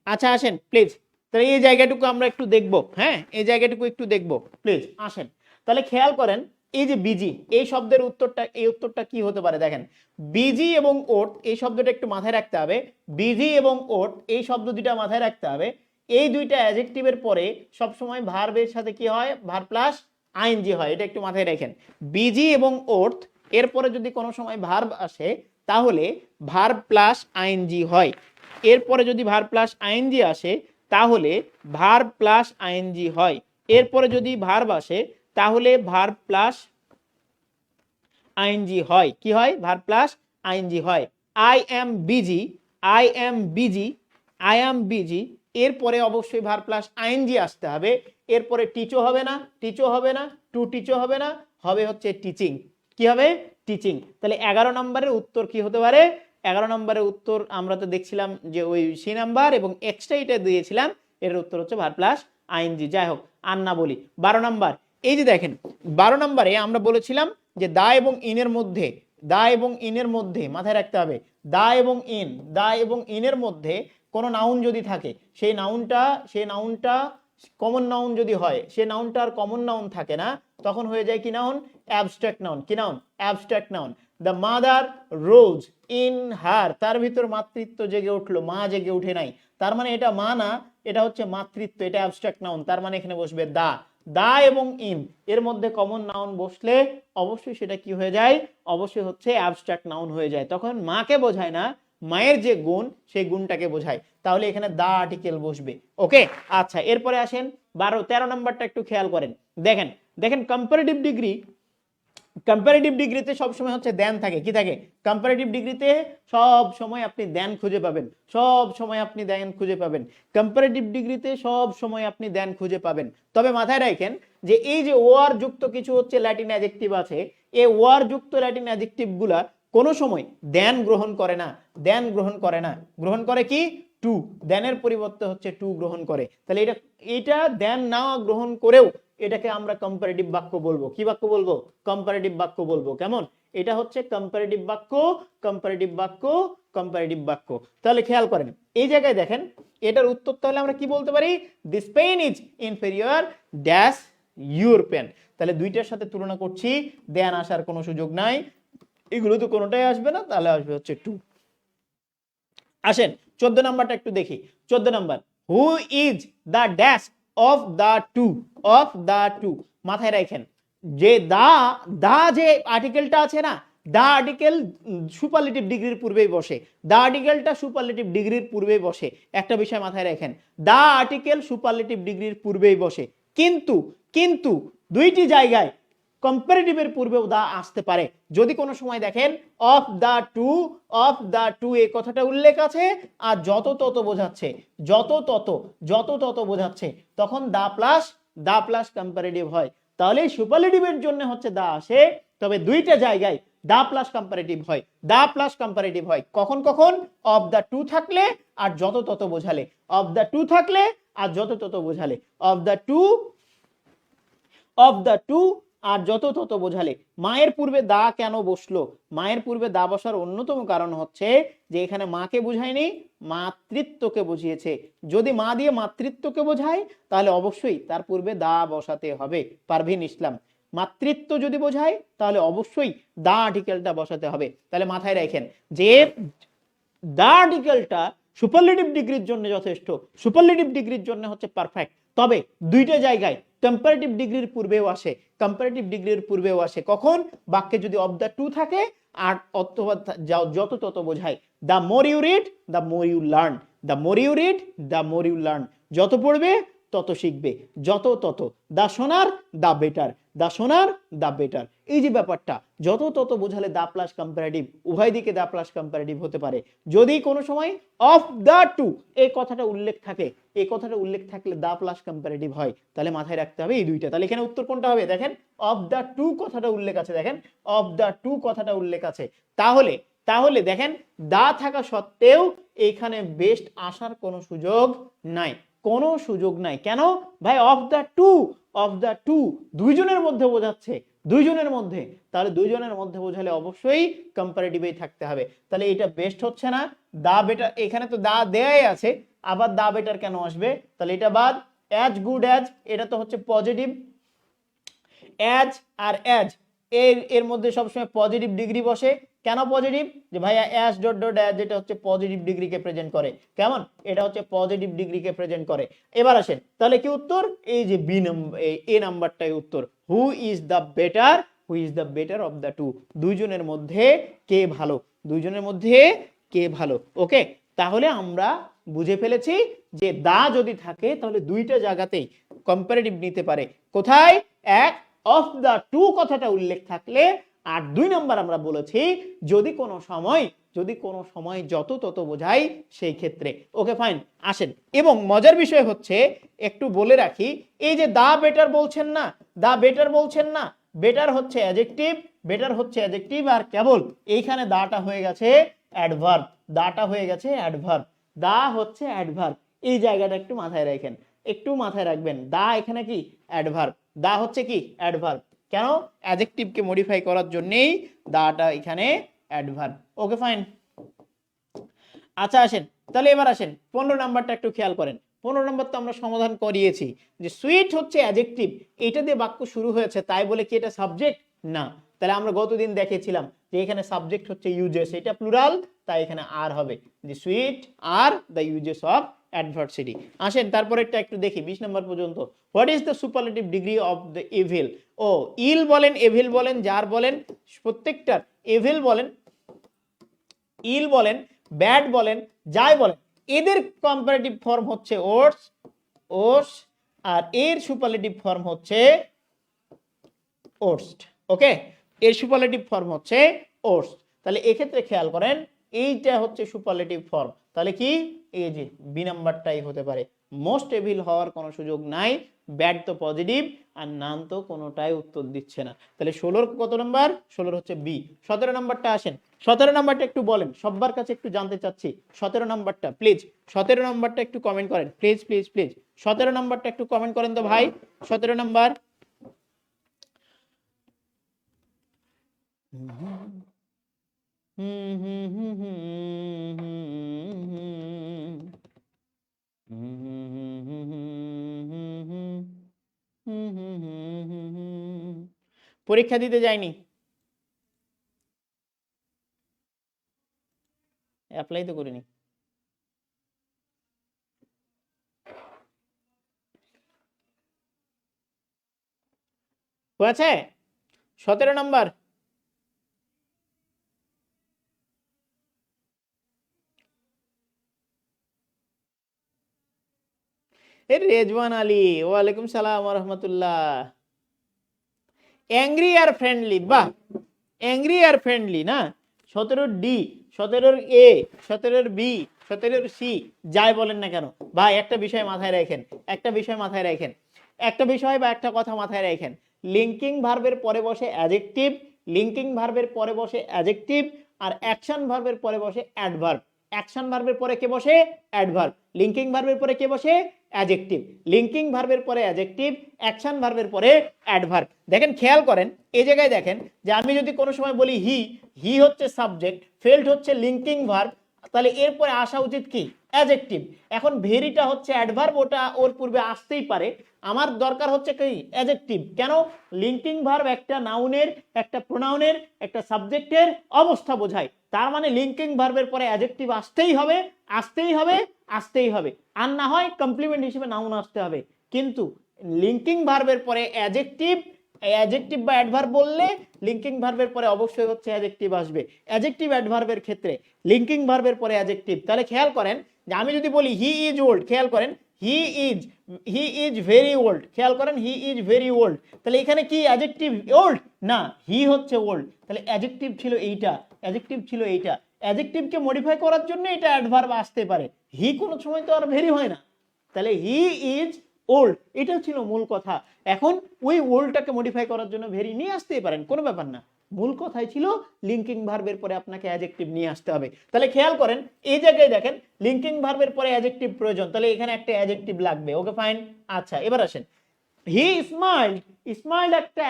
আচ্ছা আসেন প্লিজ, তাহলে এই জায়গাটুকু আমরা একটু দেখব। হ্যাঁ এই জায়গাটুকু একটু দেখব প্লিজ আসেন। তাহলে খেয়াল করেন এই যে বিজি এই শব্দের উত্তরটা, এই উত্তরটা কি হতে পারে দেখেন। বিজি এবং ওট এই শব্দটা একটু মাথায় রাখতে হবে। বিজি এবং ওট এই শব্দ দুইটা মাথায় রাখতে হবে। এই দুইটা অ্যাডজেক্টিভের পরে সবসময় ভার্বের সাথে কি হয়? ভার্ব প্লাস আইএনজি হয়, এটা একটু মাথায় রাখেন। বিজি এবং ওট এরপরে যদি কোনো সময় ভার্ব আসে তাহলে ভার্ব প্লাস আইএনজি হয়। এরপরে যদি ভার্ব প্লাস আইএনজি আসে তাহলে ভার্ব প্লাস আইএনজি হয়। এরপরে যদি ভার্ব আসে তাহলে ভার্ব প্লাস আইএনজি হয়। কি হয়? ভার্ব প্লাস আইএনজি হয়। I am busy, I am busy, I am busy, এরপরে অবশ্যই ভার্ব প্লাস আইএনজি আসতে হবে। এরপরে টিচও হবে না, টিচও হবে না, টু টিচও হবে না, হবে হচ্ছে টিচিং। কি হবে? টিচিং। তাহলে 11 নম্বরের উত্তর কি হতে পারে? 11 নম্বরের উত্তর আমরা তো দেখছিলাম যে ওই সি নাম্বার এবং এক্সট্রা এটা দিয়েছিলাম, এর উত্তর হচ্ছে ভার্ব প্লাস আইএনজি। যাই হোক আর না বলি। 12 নম্বর, এই যে দেখেন 12 নম্বরে আমরা বলেছিলাম যে দা এবং ইনের মধ্যে, দা এবং ইনের মধ্যে মাথায় রাখতে হবে, দা এবং ইন, দা এবং ইনের মধ্যে কোনো নাউন যদি থাকে সেই নাউনটা কমন নাউন যদি হয়, সে নাউনটা আর কমন নাউন থাকে না, তখন হয়ে যায় কি নাউন? Abstract noun. কি noun? Abstract noun. The mother rose in her, তার ভিতর মাতৃত্ব জেগে উঠলো, মা জেগে উঠে নাই, তার মানে এটা মা না, এটা হচ্ছে মাতৃত্ব, এটা অ্যাবস্ট্রাক্ট নাউন, তার মানে এখানে বসবে দা। দা এবং ইন এর মধ্যে কমন নাউন বসলে অবশ্যই সেটা কি হয়ে যায়? অবশ্যই হচ্ছে অ্যাবস্ট্রাক্ট নাউন হয়ে যায়। তখন মাকে বোঝায় না, মায়ের যে গুণ সেই গুণটাকে বোঝায়, তাহলে এখানে দা আর্টিকেল বসবে। ওকে আচ্ছা এরপরে আসেন 13 নম্বরটা একটু খেয়াল করেন। দেখেন দেখেন কম্পারেটিভ ডিগ্রি, কম্পারেটিভ ডিগ্রিতে সবসময় হচ্ছে দেন থাকে। কি থাকে? কম্পারেটিভ ডিগ্রিতে সব সময় আপনি দেন খুঁজে পাবেন, সব সময় আপনি দেন খুঁজে পাবেন। কম্পারেটিভ ডিগ্রিতে সব সময় আপনি দেন খুঁজে পাবেন। তবে মাথায় রাখেন যে এই যে ওয়ার যুক্ত কিছু হচ্ছে ল্যাটিন অ্যাডজেক্টিভ আছে, এই ওয়ার যুক্ত ল্যাটিন অ্যাডজেক্টিভ গুলা কোনো সময় দেন গ্রহণ করে না, দেন গ্রহণ করে না, গ্রহণ করে কি? টু। দেনের পরিবর্তে হচ্ছে টু গ্রহণ করে। তাহলে এটা দেন না গ্রহণ করেও এটাকে আমরা কম্পারেটিভ বাক্য বলবো। কি বাক্য বলবো? কম্পারেটিভ বাক্য বলবো। কেমন? এটা হচ্ছে কম্পারেটিভ বাক্য, কম্পারেটিভ বাক্য, কম্পারেটিভ বাক্য। তাহলে খেয়াল করেন এই জায়গায় দেখেন এটার উত্তর তাহলে আমরা কি বলতে পারি? This pen is inferior dash your pen. তাহলে দুইটার সাথে তুলনা করছি, দেন আসার কোনো সুযোগ নাই, এগুলো তো কোনোটাই আসবে না, তাহলে আসবে হচ্ছে টু। আসেন 14 নাম্বারটা একটু দেখি। 14 number, who is the dash of the two, of the two. মাথায় রাখেন যে দা যে আর্টিকেলটা আছে না, দা আর্টিকেল সুপারলেটিভ ডিগ্রির পূর্বেই বসে, দা আর্টিকেলটা সুপারলেটিভ ডিগ্রির পূর্বেই বসে। একটা বিষয় মাথায় রাখেন, দা আর্টিকেল সুপারলেটিভ ডিগ্রির পূর্বেই বসে, কিন্তু কিন্তু দুইটি জায়গায় কম্পারেটিভের পূর্বেও দা আসতে পারে। যদি কোনো সময় দেখেন of the two, of the two এই কথাটা উল্লেখ আছে আর যত তত বোঝাচ্ছে, যত তত বোঝাচ্ছে, তখন দা প্লাস কম্পারেটিভ হয়। তাহলে সুপারলেটিভের জন্য হচ্ছে দা আসে, তবে দুইটা জায়গায় দা প্লাস কম্পারেটিভ হয়, দা প্লাস কম্পারেটিভ হয়। কখন কখন? অফ দা টু থাকলে আর যত তত বোঝালে, অফ দা টু থাকলে আর যত তত বোঝালে, of the two, of the two আর যত তত বোঝালে। মায়ের পূর্বে দা কেন বসলো? মায়ের পূর্বে দা বসার অন্যতম কারণ হচ্ছে যে এখানে মাকে বোঝায়নি, মাতৃত্বকে বুঝিয়েছে। যদি মা দিয়ে মাতৃত্বকে বোঝায় তাহলে অবশ্যই তার পূর্বে দা বসাতে হবে। পারভিন ইসলাম, মাতৃত্ব যদি বোঝায় তাহলে অবশ্যই দা আর্টিকেলটা বসাতে হবে। তাহলে মাথায় রাখেন যে দা আর্টিকেলটা সুপারলেটিভ ডিগ্রির জন্য যথেষ্ট, সুপারলেটিভ ডিগ্রির জন্য হচ্ছে পারফেক্ট। তবে দুইটা জায়গায় কম্পারেটিভ ডিগ্রির পূর্বেও আসে, কম্পারেটিভ ডিগ্রির পূর্বেও আসে। কখন? বাক্যে যদি অফ দ্য টু থাকে আর অথবা যত তত বোঝায়। The more you read the more you learn, the more you read the more you learn. যত পড়বে তত শিখবে, যত তত, দা শোনার দা বেটার, দা শোনার দা বেটার। এই যে ব্যাপারটা, যত তত বোঝালে দা প্লাস কম্পারেটিভ, উভয় দিকে দা প্লাস কম্পারেটিভ হতে পারে। যদি কোনো সময় অফ দা টু এই কথাটা উল্লেখ থাকে, এই কথাটা উল্লেখ থাকলে দা প্লাস কম্পারেটিভ হয়, তাহলে মাথায় রাখতে হবে এই দুইটা। তাহলে এখানে উত্তর কোনটা হবে? দেখেন অফ দা টু কথাটা উল্লেখ আছে, দেখেন অফ দা টু কথাটা উল্লেখ আছে। তাহলে তাহলে দেখেন দা থাকা সত্ত্বেও এখানে বেস্ট আসার কোনো সুযোগ নাই, কোনো সুযোগ নাই। কেন ভাই? Of the two, of the two দুইজনের মধ্যে বোঝাচ্ছে, দুইজনের মধ্যে, তাহলে দুইজনের মধ্যে বোঝালে অবশ্যই কম্পারেটিভই থাকতে হবে। তাহলে এটা বেস্ট হচ্ছে না, দা বেটার, এখানে তো দা দেয়াই আছে, আবার দা বেটার কেন আসবে? তাহলে এটা বাদ। অ্যাজ গুড অ্যাজ, এটা তো হচ্ছে পজিটিভ, অ্যাজ আর অ্যাজ এর মধ্যে সবসময় পজিটিভ ডিগ্রি বসে। কেন পজিটিভ? যে ভাইয়া অ্যাজ ডট ডট অ্যাজ এটা হচ্ছে পজিটিভ ডিগ্রিকে প্রেজেন্ট করে, কেমন? এটা হচ্ছে পজিটিভ ডিগ্রিকে প্রেজেন্ট করে। এবার আসেন, তাহলে কি উত্তর? এই যে বি নাম্বার, এ নাম্বারটাই উত্তর। Who is the better, who is the better of the two, দুইজনের মধ্যে কে ভালো, দুইজনের মধ্যে কে ভালো। ওকে, তাহলে আমরা বুঝে ফেলেছি যে দা যদি থাকে তাহলে দুইটা জায়গাতেই কম্পারেটিভ নিতে পারে। কোথায়? এক, অফ দা টু কথাটা উল্লেখ থাকলে, আর দুই নাম্বার আমরা বলেছি যদি কোনো সময় যত তত বোঝাই সেই ক্ষেত্রে। ওকে ফাইন, আসেন। এবং মজার বিষয় হচ্ছে, একটু বলে রাখি, এই যে দা বেটার বলছেন না, দা বেটার বলছেন না, বেটার হচ্ছে অ্যাডজেক্টিভ, বেটার হচ্ছে অ্যাডজেক্টিভ, আর কেবল এইখানে দাটা হয়ে গেছে অ্যাডভার্ব, দাটা হয়ে গেছে অ্যাডভার্ব, দা হচ্ছে অ্যাডভার্ব। এই জায়গাটা একটু মাথায় রাখেন, একটু মাথায় রাখবেন, দা এখানে কি অ্যাডভার্ব, দা হচ্ছে কি অ্যাডভার্ব। কেন? অ্যাডজেক্টিভকে মডিফাই করার জন্যই দাটা এখানে অ্যাডভার্ব। ওকে ফাইন, আচ্ছা আসেন, তাহলে এবার আসেন 15 নাম্বারটা একটু খেয়াল করেন। 15 নাম্বার তো আমরা সমাধান করিয়েছি যে সুইট হচ্ছে অ্যাডজেক্টিভ, এটা দিয়ে বাক্য শুরু হয়েছে, তাই বলে কি এটা সাবজেক্ট? না। তাহলে আমরা গতদিন দেখেছিলাম যে এখানে সাবজেক্ট হচ্ছে ইউজেস, এটা প্লুরাল, তাই এখানে আর হবে, যে sweet are the uses of adversity. আসেন তারপরে একটু দেখি 20 নম্বর পর্যন্ত। What is the superlative degree of the evil? ও ইল বলেন, এভিল বলেন, যার বলেন, প্রত্যেকটার এভিল বলেন, ইল বলেন, ব্যাড বলেন, যাই বলেন, এদের কম্পারেটিভ ফর্ম হচ্ছে ওর্স, ওর্স, আর এর সুপারলেটিভ ফর্ম হচ্ছে ওর্স্ট। ওকে, এর সুপারলেটিভ ফর্ম হচ্ছে ওর্স্ট। তাহলে এক্ষেত্রে খেয়াল করেন, এইটা হচ্ছে সুপারলেটিভ ফর্ম, তাহলে কি এই যে বি নাম্বারটাই হতে পারে। মোস্ট এভিল হওয়ার কোনো সুযোগ নাই, ব্যাড তো পজিটিভ, আর নান তো কোনোটাই উত্তর দিচ্ছে না। তাহলে 16 কত নাম্বার? 16 হচ্ছে বি। 17 নাম্বারটা আসেন, 17 নাম্বারটা একটু বলেন, সবার কাছে একটু জানতে চাচ্ছি 17 নাম্বারটা প্লিজ, 17 নাম্বারটা একটু কমেন্ট করেন প্লিজ প্লিজ প্লিজ, 17 নাম্বারটা একটু কমেন্ট করেন তো ভাই। 17 নাম্বার, পরীক্ষা দিতে যায়নি, অ্যাপ্লাই তো করিনি। হয়েছে 17 নাম্বার? রেজওয়ান আলী, ওয়ালাইকুম সালাম ওয়া রাহমাতুল্লাহ। অ্যাংরি আর ফ্রেন্ডলি, বাহ, অ্যাংরি আর ফ্রেন্ডলি না, 17 ডি, 17 এ, 17 বি, 17 সি, যাই বলেন না কেন ভাই, একটা বিষয় মাথায় রাখেন, একটা বিষয় মাথায় রাখেন, একটা বিষয় বা একটা কথা মাথায় রাখেন, লিঙ্কিং ভার্বের পরে বসে অ্যাডজেক্টিভ, লিঙ্কিং ভার্বের পরে বসে অ্যাডজেক্টিভ, আর অ্যাকশন ভার্বের পরে বসে অ্যাডভার্ব। অ্যাকশন ভার্বের পরে কে বসে? অ্যাডভার্ব। লিঙ্কিং ভার্বের পরে কে বসে? অ্যাডজেক্টিভ। লিঙ্কিং ভার্বের পরে অ্যাডজেক্টিভ, অ্যাকশন ভার্বের পরে অ্যাডভার্ব। দেখেন খেয়াল করেন, এই জায়গায় দেখেন যে আমি যদি কোনো সময় বলি হি, হি হচ্ছে সাবজেক্ট, ফেল্ট হচ্ছে লিঙ্কিং ভার্ব, তাহলে এরপরে আসা উচিত কি? অ্যাডজেক্টিভ। এখন ভেরিটা হচ্ছে অ্যাডভার্ব, ওটা ওর পূর্বে আসতেই পারে, আমার দরকার হচ্ছে কি? অ্যাডজেক্টিভ। কেন? লিঙ্কিং ভার্ব একটা নাউনের, একটা প্রোনাউনের, একটা সাবজেক্টের অবস্থা বোঝায়, তার মানে লিঙ্কিং ভার্বের পরে অ্যাডজেক্টিভ আসতেই হবে, আসতেই হবে, আসতেই হবে, আর না হয় কমপ্লিমেন্ট হিসেবে নাউন আসতে হবে। কিন্তু লিঙ্কিং ভার্বের পরে অ্যাডজেক্টিভ, অ্যাডজেক্টিভ বা অ্যাডভার্ব বললে লিঙ্কিং ভার্বের পরে অবশ্যই হচ্ছে অ্যাডজেক্টিভ আসবে। অ্যাডজেক্টিভ অ্যাডভার্বের ক্ষেত্রে লিঙ্কিং ভার্বের পরে অ্যাডজেক্টিভ। তাহলে খেয়াল করেন যে আমি যদি বলি হি ইজ ওল্ড, খেয়াল করেন he is, he is very old, খেয়াল করেন হি ইজ ভেরি ওল্ড, তাহলে এখানে কি অ্যাডজেক্টিভ ওল্ড না, হি হচ্ছে ওল্ড, তাহলে অ্যাডজেক্টিভ ছিল এইটা, অ্যাডজেক্টিভ ছিল এইটা, অ্যাডজেক্টিভকে মডিফাই করার জন্য এটা অ্যাডভার্ব আসতে পারে, হি কোনো সময় তো আর ভেরি হয় না, তাহলে হি ইজ ওল্ড, এটা ছিল মূল কথা। এখন ওই ওল্ডটাকে মডিফাই করার জন্য ভেরি নিয়ে আসতেই পারেন, কোনো ব্যাপার না, মূল কথাই ছিল লিঙ্কিং ভার্বের পরে আপনাকে অ্যাডজেক্টিভ নিয়ে আসতে হবে। তাহলে খেয়াল করেন এই জায়গায় দেখেন লিঙ্কিং ভার্বের পরে অ্যাডজেক্টিভ প্রয়োজন, তাহলে এখানে একটা অ্যাডজেক্টিভ লাগবে, ওকে ফাইন। আচ্ছা এবার আসেন, হি স্মাইল্ড, স্মাইল্ড একটা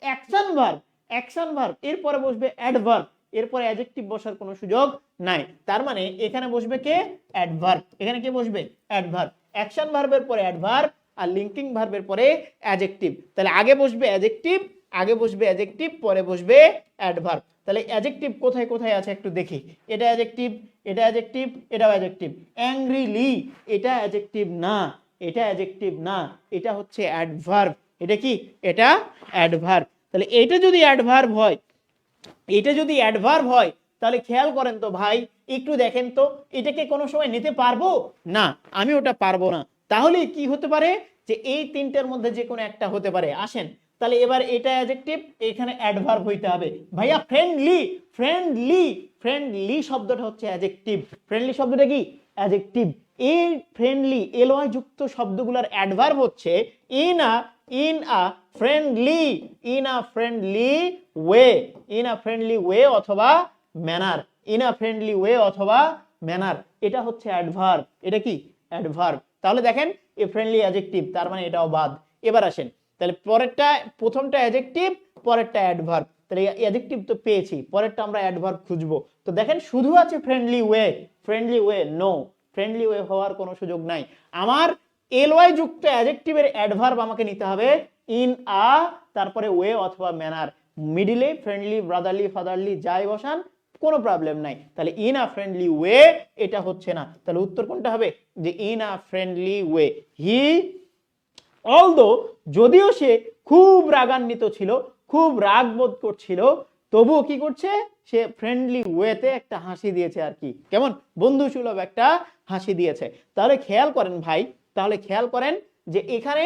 অ্যাকশন ভার্ব, অ্যাকশন ভার্ব, এরপরে বসবে অ্যাডভার্ব, এরপরে অ্যাডজেক্টিভ বসার কোনো সুযোগ নাই, তার মানে এখানে বসবে কে, অ্যাডভার্ব, এখানে কে বসবে, অ্যাডভার্ব, অ্যাকশন ভার্বের পরে অ্যাডভার্ব আর লিঙ্কিং ভার্বের পরে অ্যাডজেক্টিভ, তাহলে আগে বসবে অ্যাডজেক্টিভ, আগে বসবে অ্যাডজেক্টিভ, পরে বসবে অ্যাডভার্ব। তাহলে অ্যাডজেক্টিভ কোথায় কোথায় আছে একটু দেখি, এটা অ্যাডজেক্টিভ, এটা অ্যাডজেক্টিভ, এটাও অ্যাডজেক্টিভ, অ্যাংরিলি এটা অ্যাডজেক্টিভ না, এটা অ্যাডজেক্টিভ না, এটা হচ্ছে অ্যাডভার্ব, এটা কি, এটা অ্যাডভার্ব। তাহলে এটা যদি অ্যাডভার্ব হয়, এটা যদি অ্যাডভার্ব হয়, তাহলে খেয়াল করেন তো ভাই, একটু দেখেন তো এটাকে কোনো সময় নিতে পারবো না, আমি ওটা পারবো না, তাহলে কি হতে পারে যে এই তিনটার মধ্যে যে কোনো একটা হতে পারে। আসেন তাহলে এবার এটা অ্যাডজেক্টিভ, এখানে অ্যাডভার্ব হইতে হবে, ভাইয়া ফ্রেন্ডলি, ফ্রেন্ডলি, ফ্রেন্ডলি শব্দটা হচ্ছে অ্যাডজেক্টিভ, ফ্রেন্ডলি শব্দটা কি, অ্যাডজেক্টিভ, এই ফ্রেন্ডলি এলওয়াই যুক্ত শব্দগুলোর অ্যাডভার্ব হচ্ছে in a, in a friendly, in a friendly way, in a friendly way অথবা manner, in a friendly way অথবা ম্যানার, এটা হচ্ছে অ্যাডভার্ব, এটা কি অ্যাডভার্ব। তাহলে দেখেন এ ফ্রেন্ডলি অ্যাডজেক্টিভ, তার মানে এটাও বাদ। এবার আসেন তাহলে পরেরটা, প্রথমটা অ্যাডজেক্টিভ, পরেরটা অ্যাডভার্ব, তাহলে অ্যাডজেক্টিভ তো পেয়েছি, পরেরটা আমরা অ্যাডভার্ব খুঁজবো, তো দেখেন শুধু আছে friendly way, friendly way no, friendly way হওয়ার কোনো সুযোগ নাই, আমার এলওয়াই যুক্ত অ্যাডজেক্টিভের অ্যাডভার্ব আমাকে নিতে হবে ইন আ, তারপরে ওয়ে অথবা ম্যানার, মিডিলে ফ্রেন্ডলি, ব্রাদারলি, ফাদারলি যাই বসান কোনো প্রবলেম নাই, তাহলে ইন আ ফ্রেন্ডলি ওয়ে এটা হচ্ছে না, তাহলে উত্তর কোনটা হবে, যে in a friendly way, he although, যদিও সে খুব রাগান্বিত ছিল, খুব রাগ বোধ করছিল, তবুও কি করছে, সে ফ্রেন্ডলি ওয়েতে একটা হাসি দিয়েছে আর কি, কেমন বন্ধুসুলভ একটা হাসি দিয়েছে। তাহলে খেয়াল করেন ভাই, তাহলে খেয়াল করেন যে এখানে,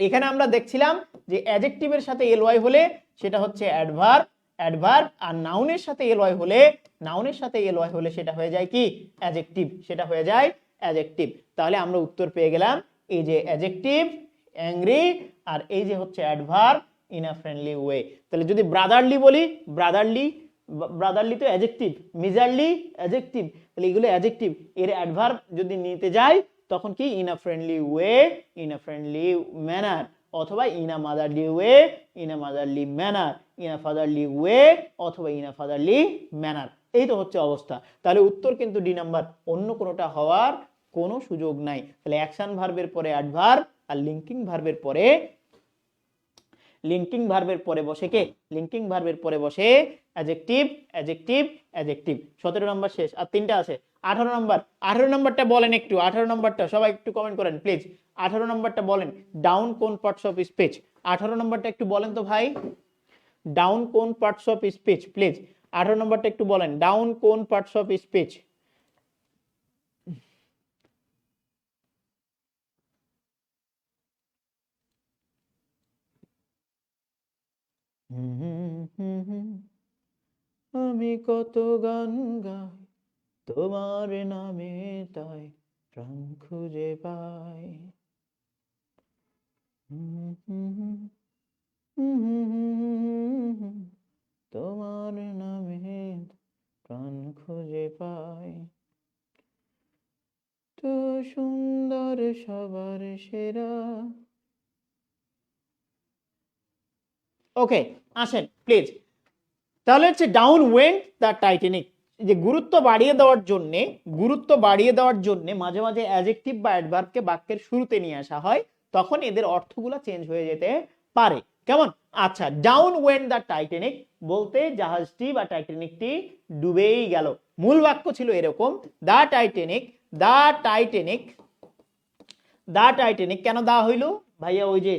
এখানে আমরা দেখছিলাম যে অ্যাডজেক্টিভের সাথে এলওয়াই হলে সেটা হচ্ছে অ্যাডভার্ব, অ্যাডভার্ব, আর নাউনের সাথে এলওয়াই হলে, নাউনের সাথে এলওয়াই হলে সেটা হয়ে যায় কি, অ্যাডজেক্টিভ, সেটা হয়ে যায় অ্যাডজেক্টিভ। তাহলে আমরা উত্তর পেয়ে গেলাম এই যে অ্যাডজেক্টিভ অ্যাংরি, আর এই যে হচ্ছে adverb in a friendly way. তাহলে যদি ব্রাদারলি বলি, ব্রাদারলি, ব্রাদারলি তো অ্যাডজেক্টিভ, মিজারলি অ্যাডজেক্টিভ, তাহলে এগুলো অ্যাডজেক্টিভ, এর অ্যাডভার্ব যদি নিতে যাই তখন কি in a friendly way, in a friendly manner, অথবা in a motherly way, in a motherly manner, in a fatherly way অথবা ইন আ ফাদারলি ম্যানার, এই তো হচ্ছে অবস্থা। তাহলে উত্তর কিন্তু ডি নাম্বার, অন্য কোনোটা হওয়ার কোনো সুযোগ নাই। তাহলে অ্যাকশন ভার্বের পরে অ্যাডভার্ব আর লিঙ্কিং ভার্বের পরে, লিঙ্কিং ভার্বের পরে বসে কে, লিঙ্কিং ভার্বের পরে বসে অ্যাডজেক্টিভ, অ্যাডজেক্টিভ, অ্যাডজেক্টিভ। 17 নম্বর শেষ, আর তিনটা আছে। 18 নম্বর, 18 নম্বরটা বলেন একটু, 18 নম্বরটা সবাই একটু কমেন্ট করেন প্লিজ, 18 নম্বরটা বলেন, ডাউন কোন পার্টস অফ স্পিচ, 18 নম্বরটা একটু বলেন তো ভাই, ডাউন কোন পার্টস অফ স্পিচ প্লিজ, 18 নম্বরটা একটু বলেন, ডাউন কোন পার্টস অফ স্পিচ। আমি কত গান গাই তোমার নামে, তাই প্রাণ খুঁজে পাই, তোমার নামে প্রাণ খুঁজে পাই, তো সুন্দর সবার সেরা। ওকে আসেন প্লিজ, তাহলে হচ্ছে ডাউন ওয়েন্ট দ্য টাইটানিক, যে গুরুত্ব বাড়িয়ে দেওয়ার জন্য, গুরুত্ব বাড়িয়ে দেওয়ার জন্য মাঝে মাঝে অ্যাডজেক্টিভ বা অ্যাডভার্বকে বাক্যের শুরুতে নিয়ে আসা হয়, তখন এদের অর্থগুলো চেঞ্জ হয়ে যেতে পারে, কেমন। আচ্ছা, ডাউন ওয়েন্ট দ্য টাইটানিক বলতে জাহাজটি বা টাইটানিকটি ডুবেই গেল, মূল বাক্য ছিল এরকম, the Titanic, the Titanic, the Titanic, কেন দা হইল ভাইয়া, ওই যে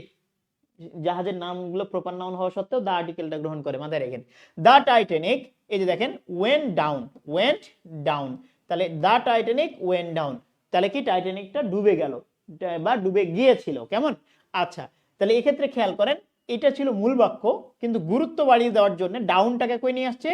জাহাজের নামগুলো প্রপার নাউন হওয়া সত্ত্বেও দা আর্টিকেলটা গ্রহণ করে, মাথায় রাখেন। দা টাইটানিক, এই যে দেখেন ওয়েন্ট ডাউন, ওয়েন্ট ডাউন, তাহলে দা টাইটানিক ওয়েন্ট ডাউন, তাহলে কি টাইটানিকটা ডুবে গেল বা ডুবে গিয়েছিল। কেমন? আচ্ছা, তাহলে এক্ষেত্রে খেয়াল করেন, এটা ছিল মূল বাক্য, কিন্তু গুরুত্ব বাড়িয়ে দেওয়ার জন্য ডাউনটাকে কই নিয়ে আসছে,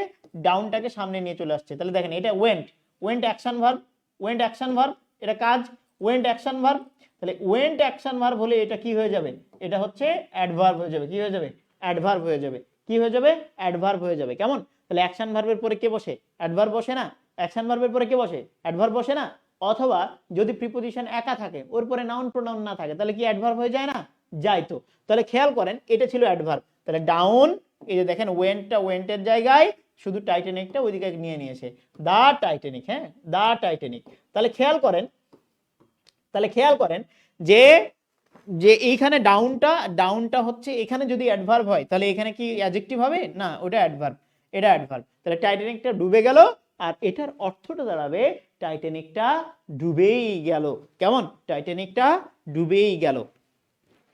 ডাউনটাকে সামনে নিয়ে চলে আসছে। তাহলে দেখেন এটা went, went action verb, went action verb, এটা কাজ, ওয়েন্ট অ্যাকশন ভার্ব। তাহলে ওয়েন্ট অ্যাকশন ভার্ব হলে এটা কি হয়ে যাবে, এটা হচ্ছে অ্যাডভার্ব হয়ে যাবে। কি হয়ে যাবে? অ্যাডভার্ব হয়ে যাবে। কি হয়ে যাবে? অ্যাডভার্ব হয়ে যাবে। কেমন? তাহলে অ্যাকশন ভার্বের পরে কে বসে? অ্যাডভার্ব বসে না? অ্যাকশন ভার্বের পরে কে বসে? অ্যাডভার্ব বসে না? অথবা যদি প্রিপোজিশন একা থাকে, ওর পরে নাউন প্রোনাউন না থাকে, তাহলে কি অ্যাডভার্ব হয়ে যায় না? যায় তো। তাহলে খেয়াল করেন, এটা ছিল অ্যাডভার্ব। তাহলে ডাউন, এই যে দেখেন ওয়েন্টটা ওয়েন্টের জায়গায়, শুধু টাইটানিকটা ওইদিকে নিয়ে নিয়েছে, দা টাইটানিক। হ্যাঁ, দা টাইটানিক। তাহলে খেয়াল করেন, তাহলে খেয়াল করেন যে যে এইখানে ডাউনটা, ডাউনটা হচ্ছে এখানে যদি অ্যাডভার্ব হয়, তাহলে এখানে কি অ্যাডজেক্টিভ হবে না? ওটা অ্যাডভার্ব, এটা অ্যাডভার্ব। তাহলে টাইটানিকটা ডুবে গেল, আর এটার অর্থটা দাঁড়াবে টাইটানিকটা ডুবেই গেল। কেমন? টাইটানিকটা ডুবেই গেল।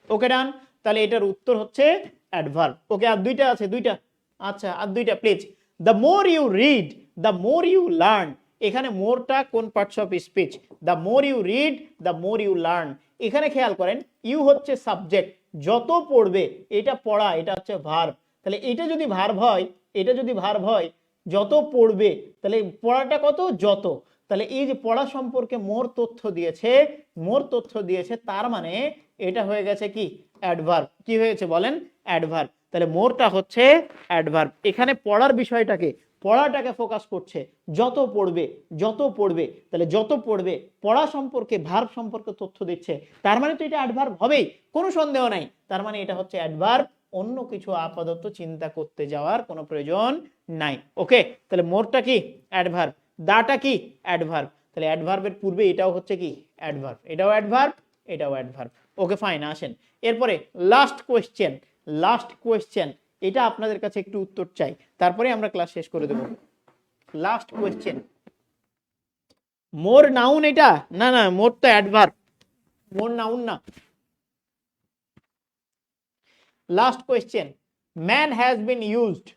ওকে ডান। তাহলে এটার উত্তর হচ্ছে অ্যাডভার্ব। ওকে, আর দুইটা আছে, দুইটা। আচ্ছা, আর দুইটা please. The more you read, the more you learn. এখানে মোরটা কোন parts of speech? The more you read, the more you learn. এখানে খেয়াল করেন, ইউ হচ্ছে সাবজেক্ট, যত পড়বে, এটা পড়া, এটা হচ্ছে ভার্ব। তাহলে এটা যদি ভার্ব হয়, এটা যদি ভার্ব হয়, যত পড়বে, তাহলে পড়াটা কত? যত। তাহলে এই যে পড়া সম্পর্কে মোর তথ্য দিয়েছে, মোর তথ্য দিয়েছে, তার মানে এটা হয়ে গেছে কি? অ্যাডভার্ব। কি হয়েছে বলেন? অ্যাডভার্ব। তাহলে মোরটা হচ্ছে অ্যাডভার্ব। এখানে পড়ার বিষয়টাকে, পড়াটাকে ফোকাস করছে, যত পড়বে, যত পড়বে। তাহলে যত পড়বে, পড়া সম্পর্কে, ভার্ব সম্পর্কে তথ্য দিচ্ছে, তার মানে তো এটা অ্যাডভার্ব হবেই, কোনো সন্দেহ নাই। তার মানে এটা হচ্ছে অ্যাডভার্ব, অন্য কিছু আপাতত চিন্তা করতে যাওয়ার কোনো প্রয়োজন নাই। ওকে, তাহলে মোরটা কি? অ্যাডভার্ব। দাটা কি? অ্যাডভার্ব। তাহলে অ্যাডভার্বের পূর্বে এটাও হচ্ছে কি? অ্যাডভার্ব। এটাও অ্যাডভার্ব, এটাও অ্যাডভার্ব। ওকে ফাইন, আসেন এরপরে লাস্ট কোয়েশ্চেন। লাস্ট কোয়েশ্চেন, এটা আপনাদের কাছে একটু উত্তর চাই, তারপরে আমরা ক্লাস শেষ করে দেব। লাস্ট কোয়েশ্চেন, মোর নাউন এটা? না না, মোর তো অ্যাডভার্ব, মোর নাউন না। Last question, man has been used,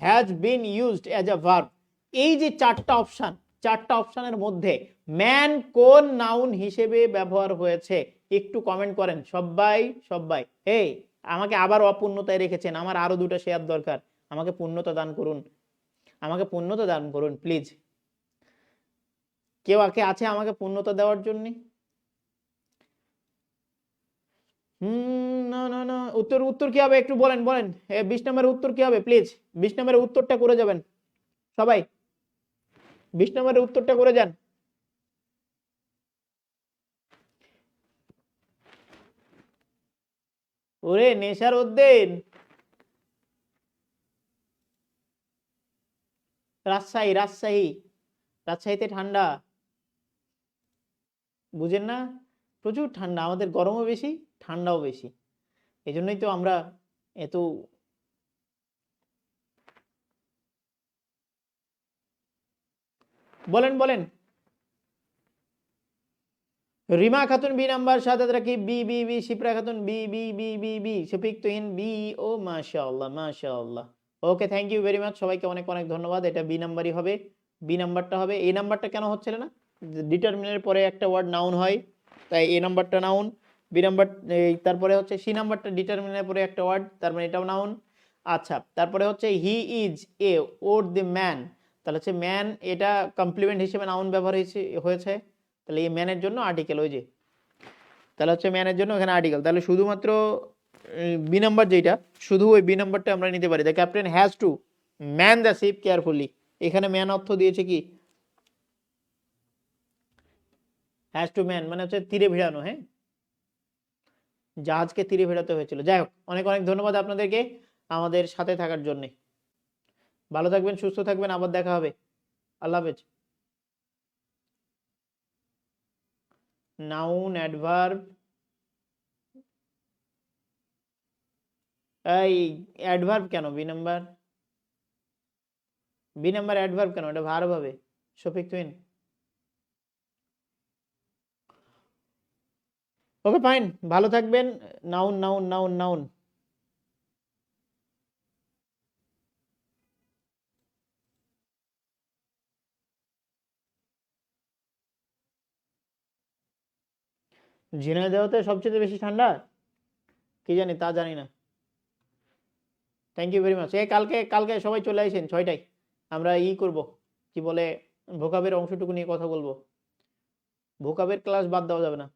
has been used as a verb. এই যে চারটা অপশন, চারটা অপশনের মধ্যে ম্যান কোন নাউন হিসেবে ব্যবহার হয়েছে? একটু কমেন্ট করেন সবাই, সবাই। এই আমাকে আবার অপূর্ণতায় রেখেছেন, আমার আরো দুটো শেয়ার দরকার। আমাকে পূর্ণতা দান করুন, আমাকে পূর্ণতা দান করুন প্লিজ। কেউ আগে আছে আমাকে পূর্ণতা দেওয়ার জন্য? না না না, উত্তর, উত্তর কি হবে একটু বলেন, বলেন। 20 নম্বরের উত্তর কি হবে প্লিজ? 20 নম্বরের উত্তরটা করে যাবেন সবাই, 20 নম্বরের উত্তরটা করে যান। ওরে নেশার উদ্দিন, রাজশাহী, রাজশাহী, রাজশাহীতে ঠান্ডা, বুঝেন না? প্রচুর ঠান্ডা, আমাদের গরমও বেশি, ঠান্ডাও বেশি। এই জন্যই তো আমরা এত। বলেন বলেন। Rima Khatun B number, Sadat Rakib B B B, Shipra Khatun B B B B B, Shafiq Tuhin B. ও মাশাআল্লাহ, মাশাআল্লাহ। Okay, thank you very much, সবাইকে অনেক অনেক ধন্যবাদ। এটা বি নাম্বারই হবে, বি নাম্বারটা হবে। এই নাম্বারটা কেন হচ্ছিল না? ডিটারমিনের পরে একটা ওয়ার্ড নাউন হয়, তাই এ নাম্বারটা নাউন। বি নাম্বার, তারপরে হচ্ছে সি নাম্বারটা ডিটারমিনের পরে একটা ওয়ার্ড, তার মানে এটাও নাউন। আচ্ছা, তারপরে হচ্ছে হি is A or the man, তাহলে হচ্ছে ম্যান, এটা কমপ্লিমেন্ট হিসেবে নাউন ব্যবহার হয়েছে। তাহলে এই ম্যানের জন্য আর্টিকেল, ওই যে, তাহলে হচ্ছে ম্যানের জন্য এখানে আর্টিকেল। তাহলে শুধুমাত্র বি নাম্বার যেটা, শুধু ওই বি নাম্বারটা আমরা নিতে পারি। The captain has to man the ship carefully. এখানে ম্যান অর্থ দিয়েছে কি? হ্যাজ টু ম্যান মানে হচ্ছে তীরে ভিড়ানো। হ্যাঁ, জাহাজকে তীরে ভিড়াতে হয়েছিল। যাই হোক, অনেক অনেক ধন্যবাদ আপনাদেরকে আমাদের সাথে থাকার জন্য। ভালো থাকবেন, সুস্থ থাকবেন, আবার দেখা হবে। আল্লাহ হাফেজ। নাউন, অ্যাডভার্ব, এই অ্যাডভার্ব কেন B number? B number adverb কেন? এটা ভার্ব হবে। শফিক তুহিন। ওকে ফাইন, ভালো থাকবেন। Noun, noun, noun, noun. ঝিনাইদহতে সবচেয়ে বেশি ঠান্ডা কি জানি, তা জানি না। Thank you very much. কালকে কালকে সবাই চলে আসেন 6টায়, আমরা করব, কি বলে, ভোকাবের অংশটুকু নিয়ে কথা বলবো। ভোকাবের ক্লাস বাদ দেওয়া যাবে না।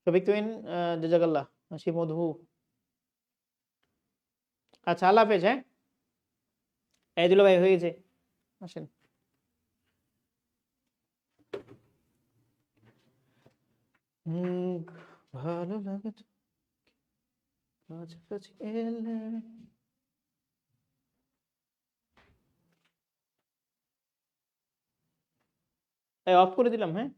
শফিক তুহিন, জাজাকাল্লাহ, হাসি মধু। আচ্ছা, আল্লাহ হাফেজ। হ্যাঁ, এই দিল ভাই, হয়ে গেছে, আসেন। ভালো লাগে তো কাছাকাছি এলে। অফ করে দিলাম, হ্যাঁ।